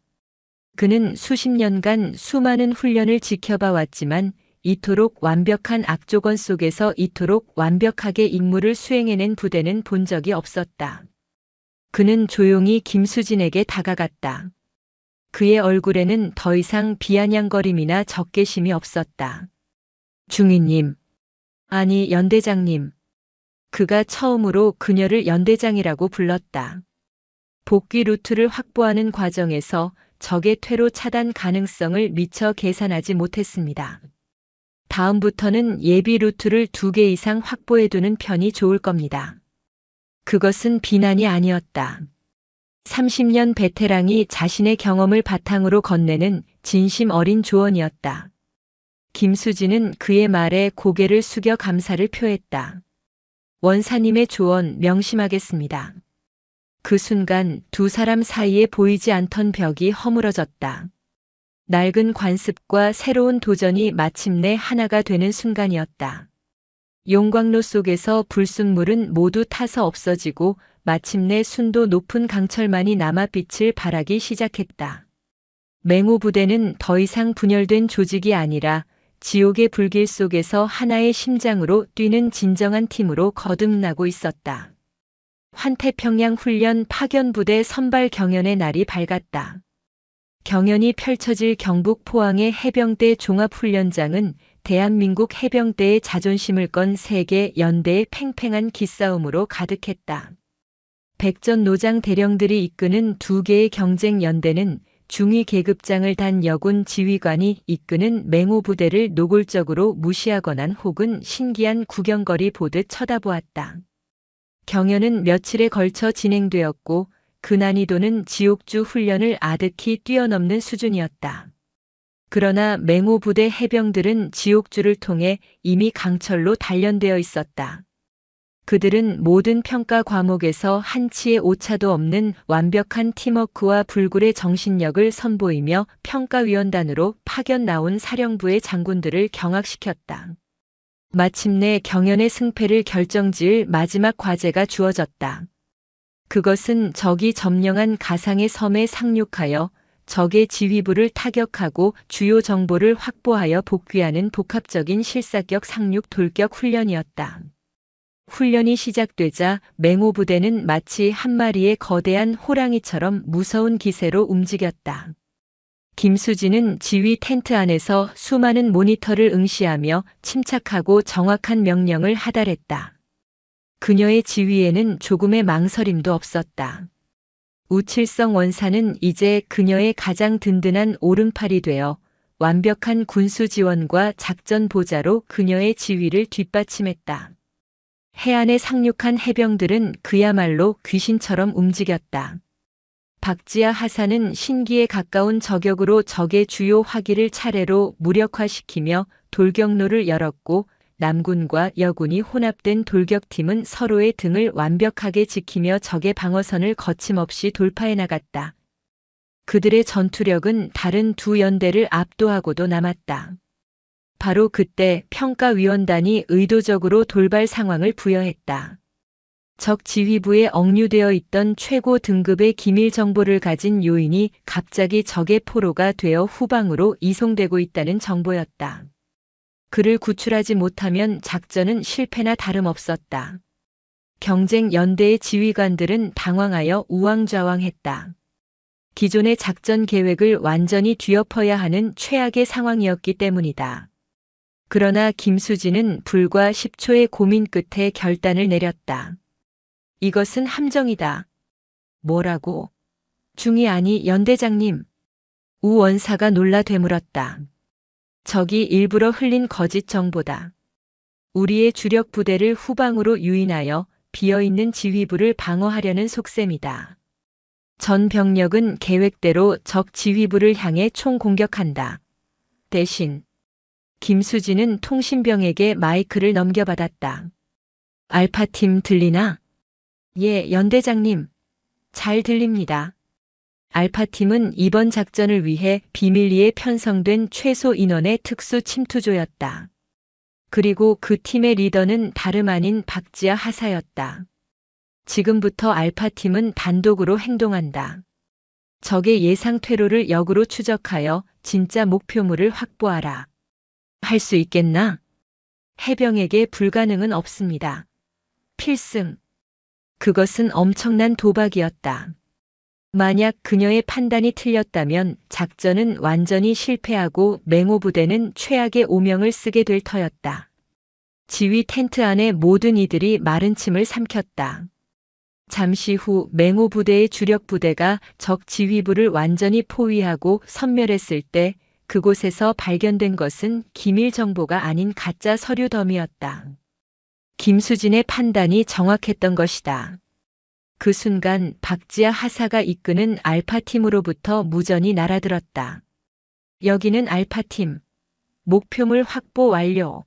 그는 수십 년간 수많은 훈련을 지켜봐 왔지만 이토록 완벽한 악조건 속에서 이토록 완벽하게 임무를 수행해낸 부대는 본 적이 없었다. 그는 조용히 김수진에게 다가갔다. 그의 얼굴에는 더 이상 비아냥거림이나 적개심이 없었다. 중위님, 아니 연대장님. 그가 처음으로 그녀를 연대장이라고 불렀다. 복귀 루트를 확보하는 과정에서 적의 퇴로 차단 가능성을 미처 계산하지 못했습니다. 다음부터는 예비 루트를 2개 이상 확보해두는 편이 좋을 겁니다. 그것은 비난이 아니었다. 30년 베테랑이 자신의 경험을 바탕으로 건네는 진심 어린 조언이었다. 김수진은 그의 말에 고개를 숙여 감사를 표했다. 원사님의 조언 명심하겠습니다. 그 순간 두 사람 사이에 보이지 않던 벽이 허물어졌다. 낡은 관습과 새로운 도전이 마침내 하나가 되는 순간이었다. 용광로 속에서 불순물은 모두 타서 없어지고 마침내 순도 높은 강철만이 남아 빛을 발하기 시작했다. 맹호 부대는 더 이상 분열된 조직이 아니라 지옥의 불길 속에서 하나의 심장으로 뛰는 진정한 팀으로 거듭나고 있었다. 환태평양 훈련 파견부대 선발 경연의 날이 밝았다. 경연이 펼쳐질 경북 포항의 해병대 종합훈련장은 대한민국 해병대의 자존심을 건 세계 연대의 팽팽한 기싸움으로 가득했다. 백전노장 대령들이 이끄는 2개의 경쟁 연대는 중위 계급장을 단 여군 지휘관이 이끄는 맹호 부대를 노골적으로 무시하거나 혹은 신기한 구경거리 보듯 쳐다보았다. 경연은 며칠에 걸쳐 진행되었고 그 난이도는 지옥주 훈련을 아득히 뛰어넘는 수준이었다. 그러나 맹호 부대 해병들은 지옥주를 통해 이미 강철로 단련되어 있었다. 그들은 모든 평가 과목에서 한치의 오차도 없는 완벽한 팀워크와 불굴의 정신력을 선보이며 평가위원단으로 파견 나온 사령부의 장군들을 경악시켰다. 마침내 경연의 승패를 결정지을 마지막 과제가 주어졌다. 그것은 적이 점령한 가상의 섬에 상륙하여 적의 지휘부를 타격하고 주요 정보를 확보하여 복귀하는 복합적인 실사격 상륙 돌격 훈련이었다. 훈련이 시작되자 맹호 부대는 마치 한 마리의 거대한 호랑이처럼 무서운 기세로 움직였다. 김수진은 지휘 텐트 안에서 수많은 모니터를 응시하며 침착하고 정확한 명령을 하달했다. 그녀의 지휘에는 조금의 망설임도 없었다. 우칠성 원사는 이제 그녀의 가장 든든한 오른팔이 되어 완벽한 군수 지원과 작전 보좌로 그녀의 지휘를 뒷받침했다. 해안에 상륙한 해병들은 그야말로 귀신처럼 움직였다. 박지아 하사는 신기에 가까운 저격으로 적의 주요 화기를 차례로 무력화시키며 돌격로를 열었고, 남군과 여군이 혼합된 돌격팀은 서로의 등을 완벽하게 지키며 적의 방어선을 거침없이 돌파해 나갔다. 그들의 전투력은 다른 두 연대를 압도하고도 남았다. 바로 그때 평가위원단이 의도적으로 돌발 상황을 부여했다. 적 지휘부에 억류되어 있던 최고 등급의 기밀 정보를 가진 요인이 갑자기 적의 포로가 되어 후방으로 이송되고 있다는 정보였다. 그를 구출하지 못하면 작전은 실패나 다름없었다. 경쟁 연대의 지휘관들은 당황하여 우왕좌왕했다. 기존의 작전 계획을 완전히 뒤엎어야 하는 최악의 상황이었기 때문이다. 그러나 김수진은 불과 10초의 고민 끝에 결단을 내렸다. 이것은 함정이다. 뭐라고? 중이 아니 연대장님. 우 원사가 놀라 되물었다. 적이 일부러 흘린 거짓 정보다. 우리의 주력 부대를 후방으로 유인하여 비어있는 지휘부를 방어하려는 속셈이다. 전 병력은 계획대로 적 지휘부를 향해 총공격한다. 대신 김수진은 통신병에게 마이크를 넘겨받았다. 알파팀 들리나? 예, 연대장님. 잘 들립니다. 알파팀은 이번 작전을 위해 비밀리에 편성된 최소 인원의 특수 침투조였다. 그리고 그 팀의 리더는 다름 아닌 박지아 하사였다. 지금부터 알파팀은 단독으로 행동한다. 적의 예상 퇴로를 역으로 추적하여 진짜 목표물을 확보하라. 할 수 있겠나? 해병에게 불가능은 없습니다. 필승. 그것은 엄청난 도박이었다. 만약 그녀의 판단이 틀렸다면 작전은 완전히 실패하고 맹호 부대는 최악의 오명을 쓰게 될 터였다. 지휘 텐트 안의 모든 이들이 마른 침을 삼켰다. 잠시 후 맹호 부대의 주력 부대가 적 지휘부를 완전히 포위하고 섬멸했을 때 그곳에서 발견된 것은 기밀 정보가 아닌 가짜 서류 더미였다. 김수진의 판단이 정확했던 것이다. 그 순간 박지아 하사가 이끄는 알파팀으로부터 무전이 날아들었다. 여기는 알파팀. 목표물 확보 완료.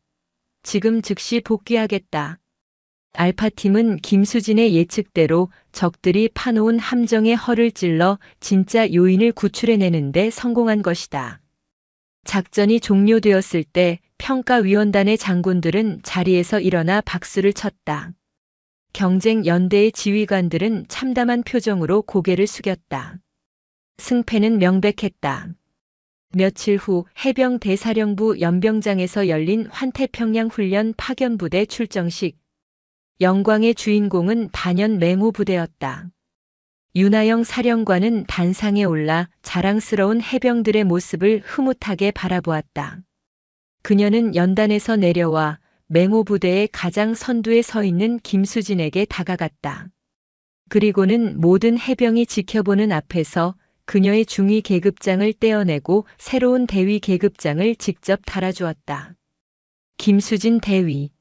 지금 즉시 복귀하겠다. 알파팀은 김수진의 예측대로 적들이 파놓은 함정의 허를 찔러 진짜 요인을 구출해내는데 성공한 것이다. 작전이 종료되었을 때 평가위원단의 장군들은 자리에서 일어나 박수를 쳤다. 경쟁 연대의 지휘관들은 참담한 표정으로 고개를 숙였다. 승패는 명백했다. 며칠 후 해병 대사령부 연병장에서 열린 환태평양 훈련 파견부대 출정식. 영광의 주인공은 단연 맹호 부대였다. 윤하영 사령관은 단상에 올라 자랑스러운 해병들의 모습을 흐뭇하게 바라보았다. 그녀는 연단에서 내려와 맹호 부대의 가장 선두에 서 있는 김수진에게 다가갔다. 그리고는 모든 해병이 지켜보는 앞에서 그녀의 중위 계급장을 떼어내고 새로운 대위 계급장을 직접 달아주었다. 김수진 대위.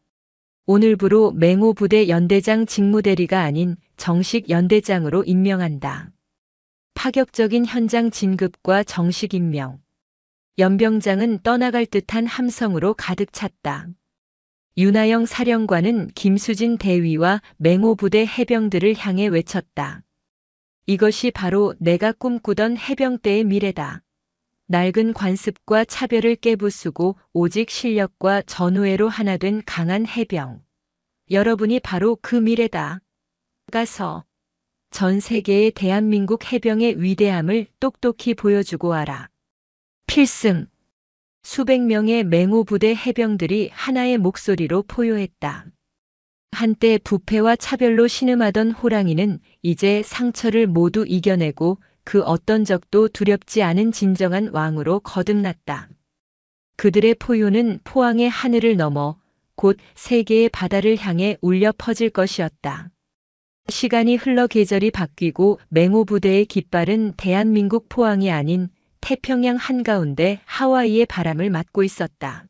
오늘부로 맹호 부대 연대장 직무대리가 아닌 정식 연대장으로 임명한다. 파격적인 현장 진급과 정식 임명. 연병장은 떠나갈 듯한 함성으로 가득 찼다. 윤하영 사령관은 김수진 대위와 맹호 부대 해병들을 향해 외쳤다. 이것이 바로 내가 꿈꾸던 해병대의 미래다. 낡은 관습과 차별을 깨부수고 오직 실력과 전우애로 하나 된 강한 해병. 여러분이 바로 그 미래다. 가서 전 세계의 대한민국 해병의 위대함을 똑똑히 보여주고 와라. 필승. 수백 명의 맹호 부대 해병들이 하나의 목소리로 포효했다. 한때 부패와 차별로 신음하던 호랑이는 이제 상처를 모두 이겨내고 그 어떤 적도 두렵지 않은 진정한 왕으로 거듭났다. 그들의 포효는 포항의 하늘을 넘어 곧 세계의 바다를 향해 울려 퍼질 것이었다. 시간이 흘러 계절이 바뀌고 맹호부대의 깃발은 대한민국 포항이 아닌 태평양 한가운데 하와이의 바람을 맞고 있었다.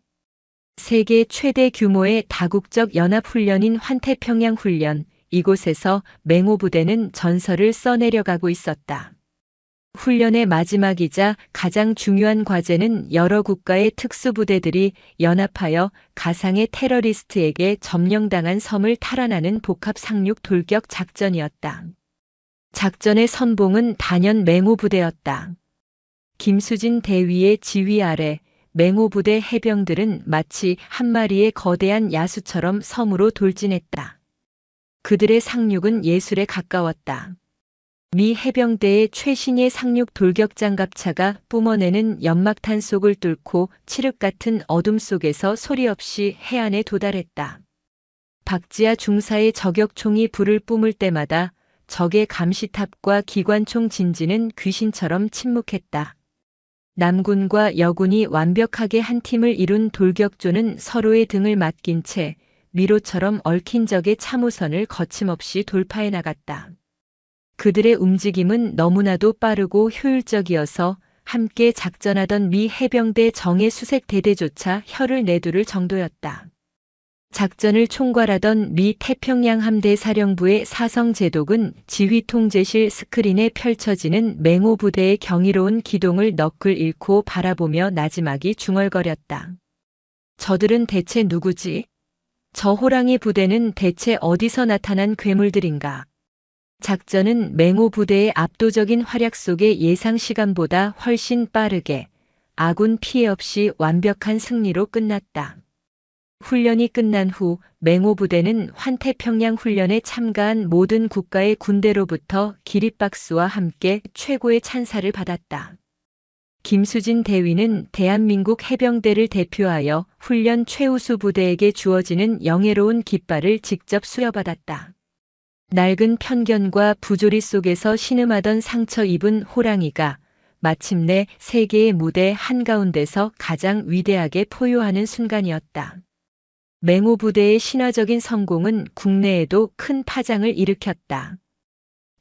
세계 최대 규모의 다국적 연합훈련인 환태평양 훈련, 이곳에서 맹호부대는 전설을 써내려가고 있었다. 훈련의 마지막이자 가장 중요한 과제는 여러 국가의 특수부대들이 연합하여 가상의 테러리스트에게 점령당한 섬을 탈환하는 복합 상륙 돌격 작전이었다. 작전의 선봉은 단연 맹호부대였다. 김수진 대위의 지휘 아래 맹호부대 해병들은 마치 한 마리의 거대한 야수처럼 섬으로 돌진했다. 그들의 상륙은 예술에 가까웠다. 미 해병대의 최신의 상륙 돌격 장갑차가 뿜어내는 연막탄 속을 뚫고 칠흑 같은 어둠 속에서 소리 없이 해안에 도달했다. 박지아 중사의 저격총이 불을 뿜을 때마다 적의 감시탑과 기관총 진지는 귀신처럼 침묵했다. 남군과 여군이 완벽하게 한 팀을 이룬 돌격조는 서로의 등을 맡긴 채 미로처럼 얽힌 적의 참호선을 거침없이 돌파해 나갔다. 그들의 움직임은 너무나도 빠르고 효율적이어서 함께 작전하던 미 해병대 정예 수색 대대조차 혀를 내두를 정도였다. 작전을 총괄하던 미 태평양 함대 사령부의 사성 제독은 지휘 통제실 스크린에 펼쳐지는 맹호부대의 경이로운 기동을 넋을 잃고 바라보며 나지막이 중얼거렸다. 저들은 대체 누구지? 저 호랑이 부대는 대체 어디서 나타난 괴물들인가? 작전은 맹호부대의 압도적인 활약 속에 예상 시간보다 훨씬 빠르게 아군 피해 없이 완벽한 승리로 끝났다. 훈련이 끝난 후 맹호부대는 환태평양 훈련에 참가한 모든 국가의 군대로부터 기립박수와 함께 최고의 찬사를 받았다. 김수진 대위는 대한민국 해병대를 대표하여 훈련 최우수 부대에게 주어지는 영예로운 깃발을 직접 수여받았다. 낡은 편견과 부조리 속에서 신음하던 상처 입은 호랑이가 마침내 세계의 무대 한가운데서 가장 위대하게 포효하는 순간이었다. 맹호부대의 신화적인 성공은 국내에도 큰 파장을 일으켰다.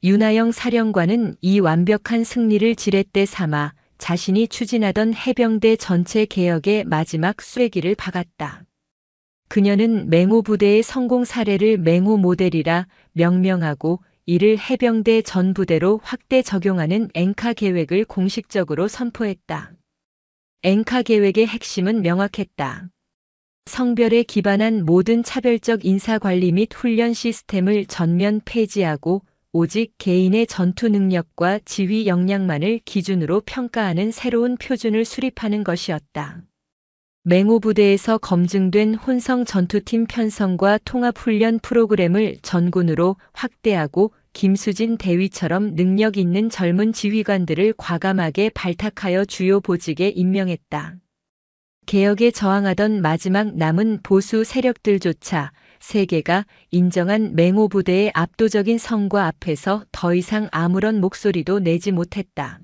윤하영 사령관은 이 완벽한 승리를 지렛대 삼아 자신이 추진하던 해병대 전체 개혁의 마지막 쐐기를 박았다. 그녀는 맹호부대의 성공 사례를 맹호 모델이라 명명하고 이를 해병대 전 부대로 확대 적용하는 앵카 계획을 공식적으로 선포했다. 앵카 계획의 핵심은 명확했다. 성별에 기반한 모든 차별적 인사관리 및 훈련 시스템을 전면 폐지하고 오직 개인의 전투 능력과 지휘 역량만을 기준으로 평가하는 새로운 표준을 수립하는 것이었다. 맹호부대에서 검증된 혼성 전투팀 편성과 통합훈련 프로그램을 전군으로 확대하고 김수진 대위처럼 능력 있는 젊은 지휘관들을 과감하게 발탁하여 주요 보직에 임명했다. 개혁에 저항하던 마지막 남은 보수 세력들조차 세계가 인정한 맹호부대의 압도적인 성과 앞에서 더 이상 아무런 목소리도 내지 못했다.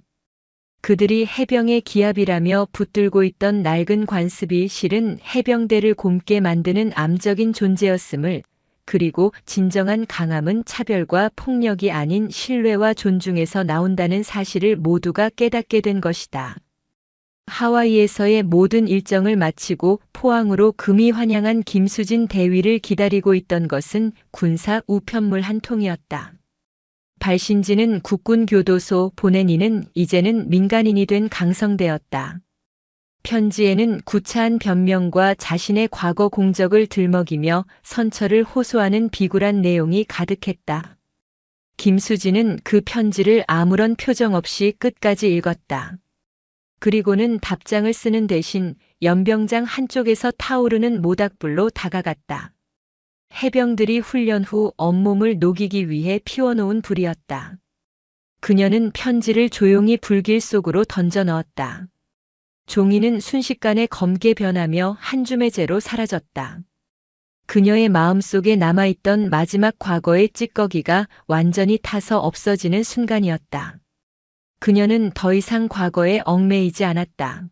그들이 해병의 기합이라며 붙들고 있던 낡은 관습이 실은 해병대를 곪게 만드는 암적인 존재였음을, 그리고 진정한 강함은 차별과 폭력이 아닌 신뢰와 존중에서 나온다는 사실을 모두가 깨닫게 된 것이다. 하와이에서의 모든 일정을 마치고 포항으로 금이 환영한 김수진 대위를 기다리고 있던 것은 군사 우편물 한 통이었다. 발신지는 국군교도소, 보낸 이는 이제는 민간인이 된 강성대였다. 편지에는 구차한 변명과 자신의 과거 공적을 들먹이며 선처를 호소하는 비굴한 내용이 가득했다. 김수진은 그 편지를 아무런 표정 없이 끝까지 읽었다. 그리고는 답장을 쓰는 대신 연병장 한쪽에서 타오르는 모닥불로 다가갔다. 해병들이 훈련 후 온몸을 녹이기 위해 피워놓은 불이었다. 그녀는 편지를 조용히 불길 속으로 던져 넣었다. 종이는 순식간에 검게 변하며 한 줌의 재로 사라졌다. 그녀의 마음속에 남아있던 마지막 과거의 찌꺼기가 완전히 타서 없어지는 순간이었다. 그녀는 더 이상 과거에 얽매이지 않았다.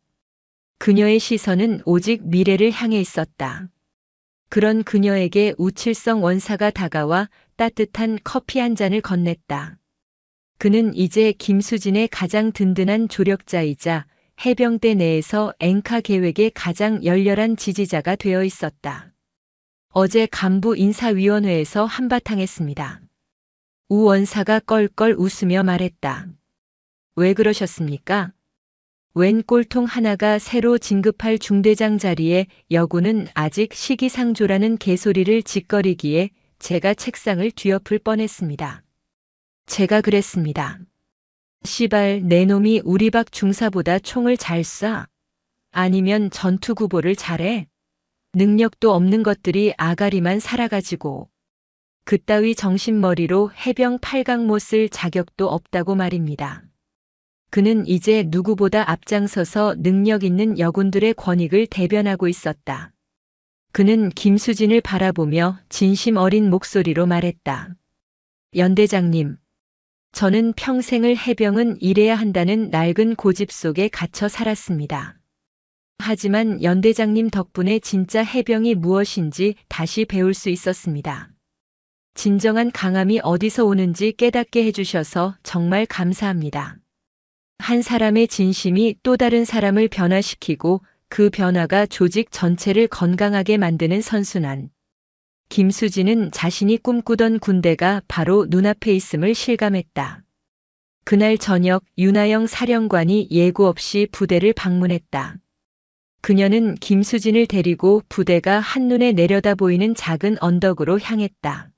그녀의 시선은 오직 미래를 향해 있었다. 그런 그녀에게 우칠성 원사가 다가와 따뜻한 커피 한 잔을 건넸다. 그는 이제 김수진의 가장 든든한 조력자이자 해병대 내에서 앵카 계획의 가장 열렬한 지지자가 되어 있었다. 어제 간부 인사위원회에서 한바탕 했습니다. 우 원사가 껄껄 웃으며 말했다. 왜 그러셨습니까? 웬 꼴통 하나가 새로 진급할 중대장 자리에 여군은 아직 시기상조라는 개소리를 짓거리기에 제가 책상을 뒤엎을 뻔했습니다. 제가 그랬습니다. 씨발 내 놈이 우리 박 중사보다 총을 잘 쏴? 아니면 전투구보를 잘해? 능력도 없는 것들이 아가리만 살아가지고. 그따위 정신머리로 해병 8강 못 쓸 자격도 없다고 말입니다. 그는 이제 누구보다 앞장서서 능력 있는 여군들의 권익을 대변하고 있었다. 그는 김수진을 바라보며 진심 어린 목소리로 말했다. 연대장님, 저는 평생을 해병은 일해야 한다는 낡은 고집 속에 갇혀 살았습니다. 하지만 연대장님 덕분에 진짜 해병이 무엇인지 다시 배울 수 있었습니다. 진정한 강함이 어디서 오는지 깨닫게 해주셔서 정말 감사합니다. 한 사람의 진심이 또 다른 사람을 변화시키고 그 변화가 조직 전체를 건강하게 만드는 선순환. 김수진은 자신이 꿈꾸던 군대가 바로 눈앞에 있음을 실감했다. 그날 저녁 윤하영 사령관이 예고 없이 부대를 방문했다. 그녀는 김수진을 데리고 부대가 한눈에 내려다 보이는 작은 언덕으로 향했다.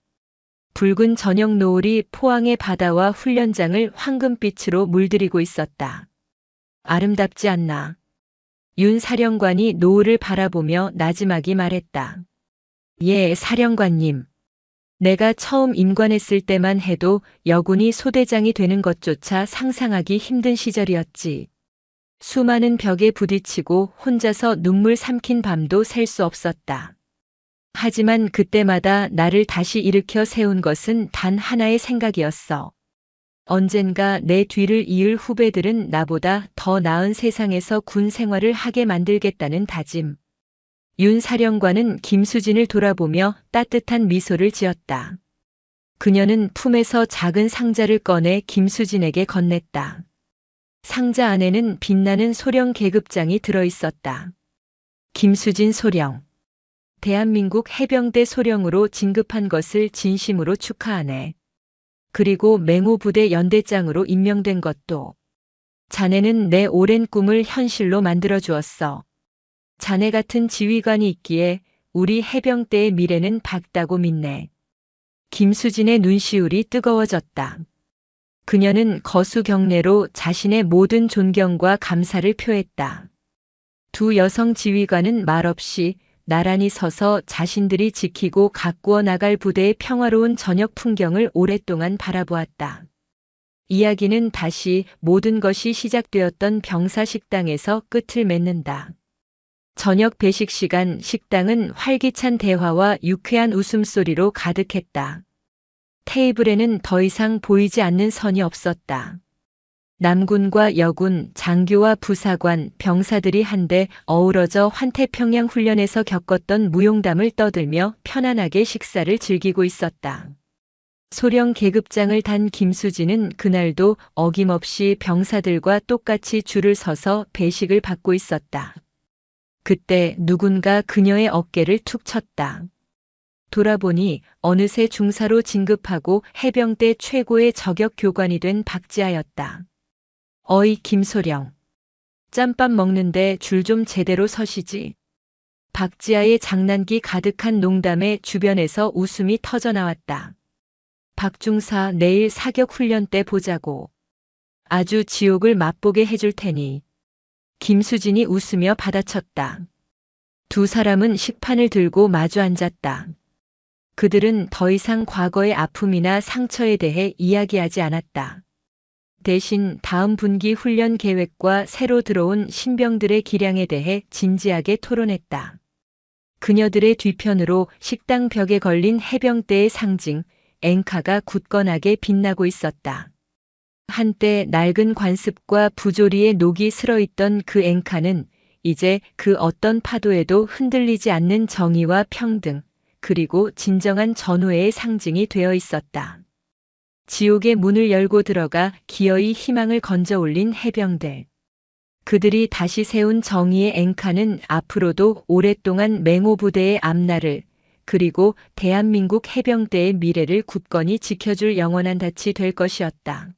붉은 저녁 노을이 포항의 바다와 훈련장을 황금빛으로 물들이고 있었다. 아름답지 않나? 윤 사령관이 노을을 바라보며 나지막이 말했다. 예, 사령관님. 내가 처음 임관했을 때만 해도 여군이 소대장이 되는 것조차 상상하기 힘든 시절이었지. 수많은 벽에 부딪히고 혼자서 눈물 삼킨 밤도 셀 수 없었다. 하지만 그때마다 나를 다시 일으켜 세운 것은 단 하나의 생각이었어. 언젠가 내 뒤를 이을 후배들은 나보다 더 나은 세상에서 군 생활을 하게 만들겠다는 다짐. 윤 사령관은 김수진을 돌아보며 따뜻한 미소를 지었다. 그녀는 품에서 작은 상자를 꺼내 김수진에게 건넸다. 상자 안에는 빛나는 소령 계급장이 들어있었다. 김수진 소령. 대한민국 해병대 소령으로 진급한 것을 진심으로 축하하네. 그리고 맹호부대 연대장으로 임명된 것도. 자네는 내 오랜 꿈을 현실로 만들어 주었어. 자네 같은 지휘관이 있기에 우리 해병대의 미래는 밝다고 믿네. 김수진의 눈시울이 뜨거워졌다. 그녀는 거수 경례로 자신의 모든 존경과 감사를 표했다. 두 여성 지휘관은 말없이 나란히 서서 자신들이 지키고 가꾸어 나갈 부대의 평화로운 저녁 풍경을 오랫동안 바라보았다. 이야기는 다시 모든 것이 시작되었던 병사식당에서 끝을 맺는다. 저녁 배식 시간 식당은 활기찬 대화와 유쾌한 웃음소리로 가득했다. 테이블에는 더 이상 보이지 않는 선이 없었다. 남군과 여군, 장교와 부사관, 병사들이 한데 어우러져 환태평양 훈련에서 겪었던 무용담을 떠들며 편안하게 식사를 즐기고 있었다. 소령 계급장을 단 김수진은 그날도 어김없이 병사들과 똑같이 줄을 서서 배식을 받고 있었다. 그때 누군가 그녀의 어깨를 툭 쳤다. 돌아보니 어느새 중사로 진급하고 해병대 최고의 저격 교관이 된 박지하였다. 어이 김소령. 짬밥 먹는데 줄 좀 제대로 서시지. 박지하의 장난기 가득한 농담에 주변에서 웃음이 터져나왔다. 박중사 내일 사격 훈련 때 보자고. 아주 지옥을 맛보게 해줄 테니. 김수진이 웃으며 받아쳤다. 두 사람은 식판을 들고 마주 앉았다. 그들은 더 이상 과거의 아픔이나 상처에 대해 이야기하지 않았다. 대신 다음 분기 훈련 계획과 새로 들어온 신병들의 기량에 대해 진지하게 토론했다. 그녀들의 뒤편으로 식당 벽에 걸린 해병대의 상징, 앵카가 굳건하게 빛나고 있었다. 한때 낡은 관습과 부조리에 녹이 슬어있던 그 앵카는 이제 그 어떤 파도에도 흔들리지 않는 정의와 평등, 그리고 진정한 전우애의 상징이 되어 있었다. 지옥의 문을 열고 들어가 기어이 희망을 건져 올린 해병대. 그들이 다시 세운 정의의 앵카는 앞으로도 오랫동안 맹호부대의 앞날을, 그리고 대한민국 해병대의 미래를 굳건히 지켜줄 영원한 닻이 될 것이었다.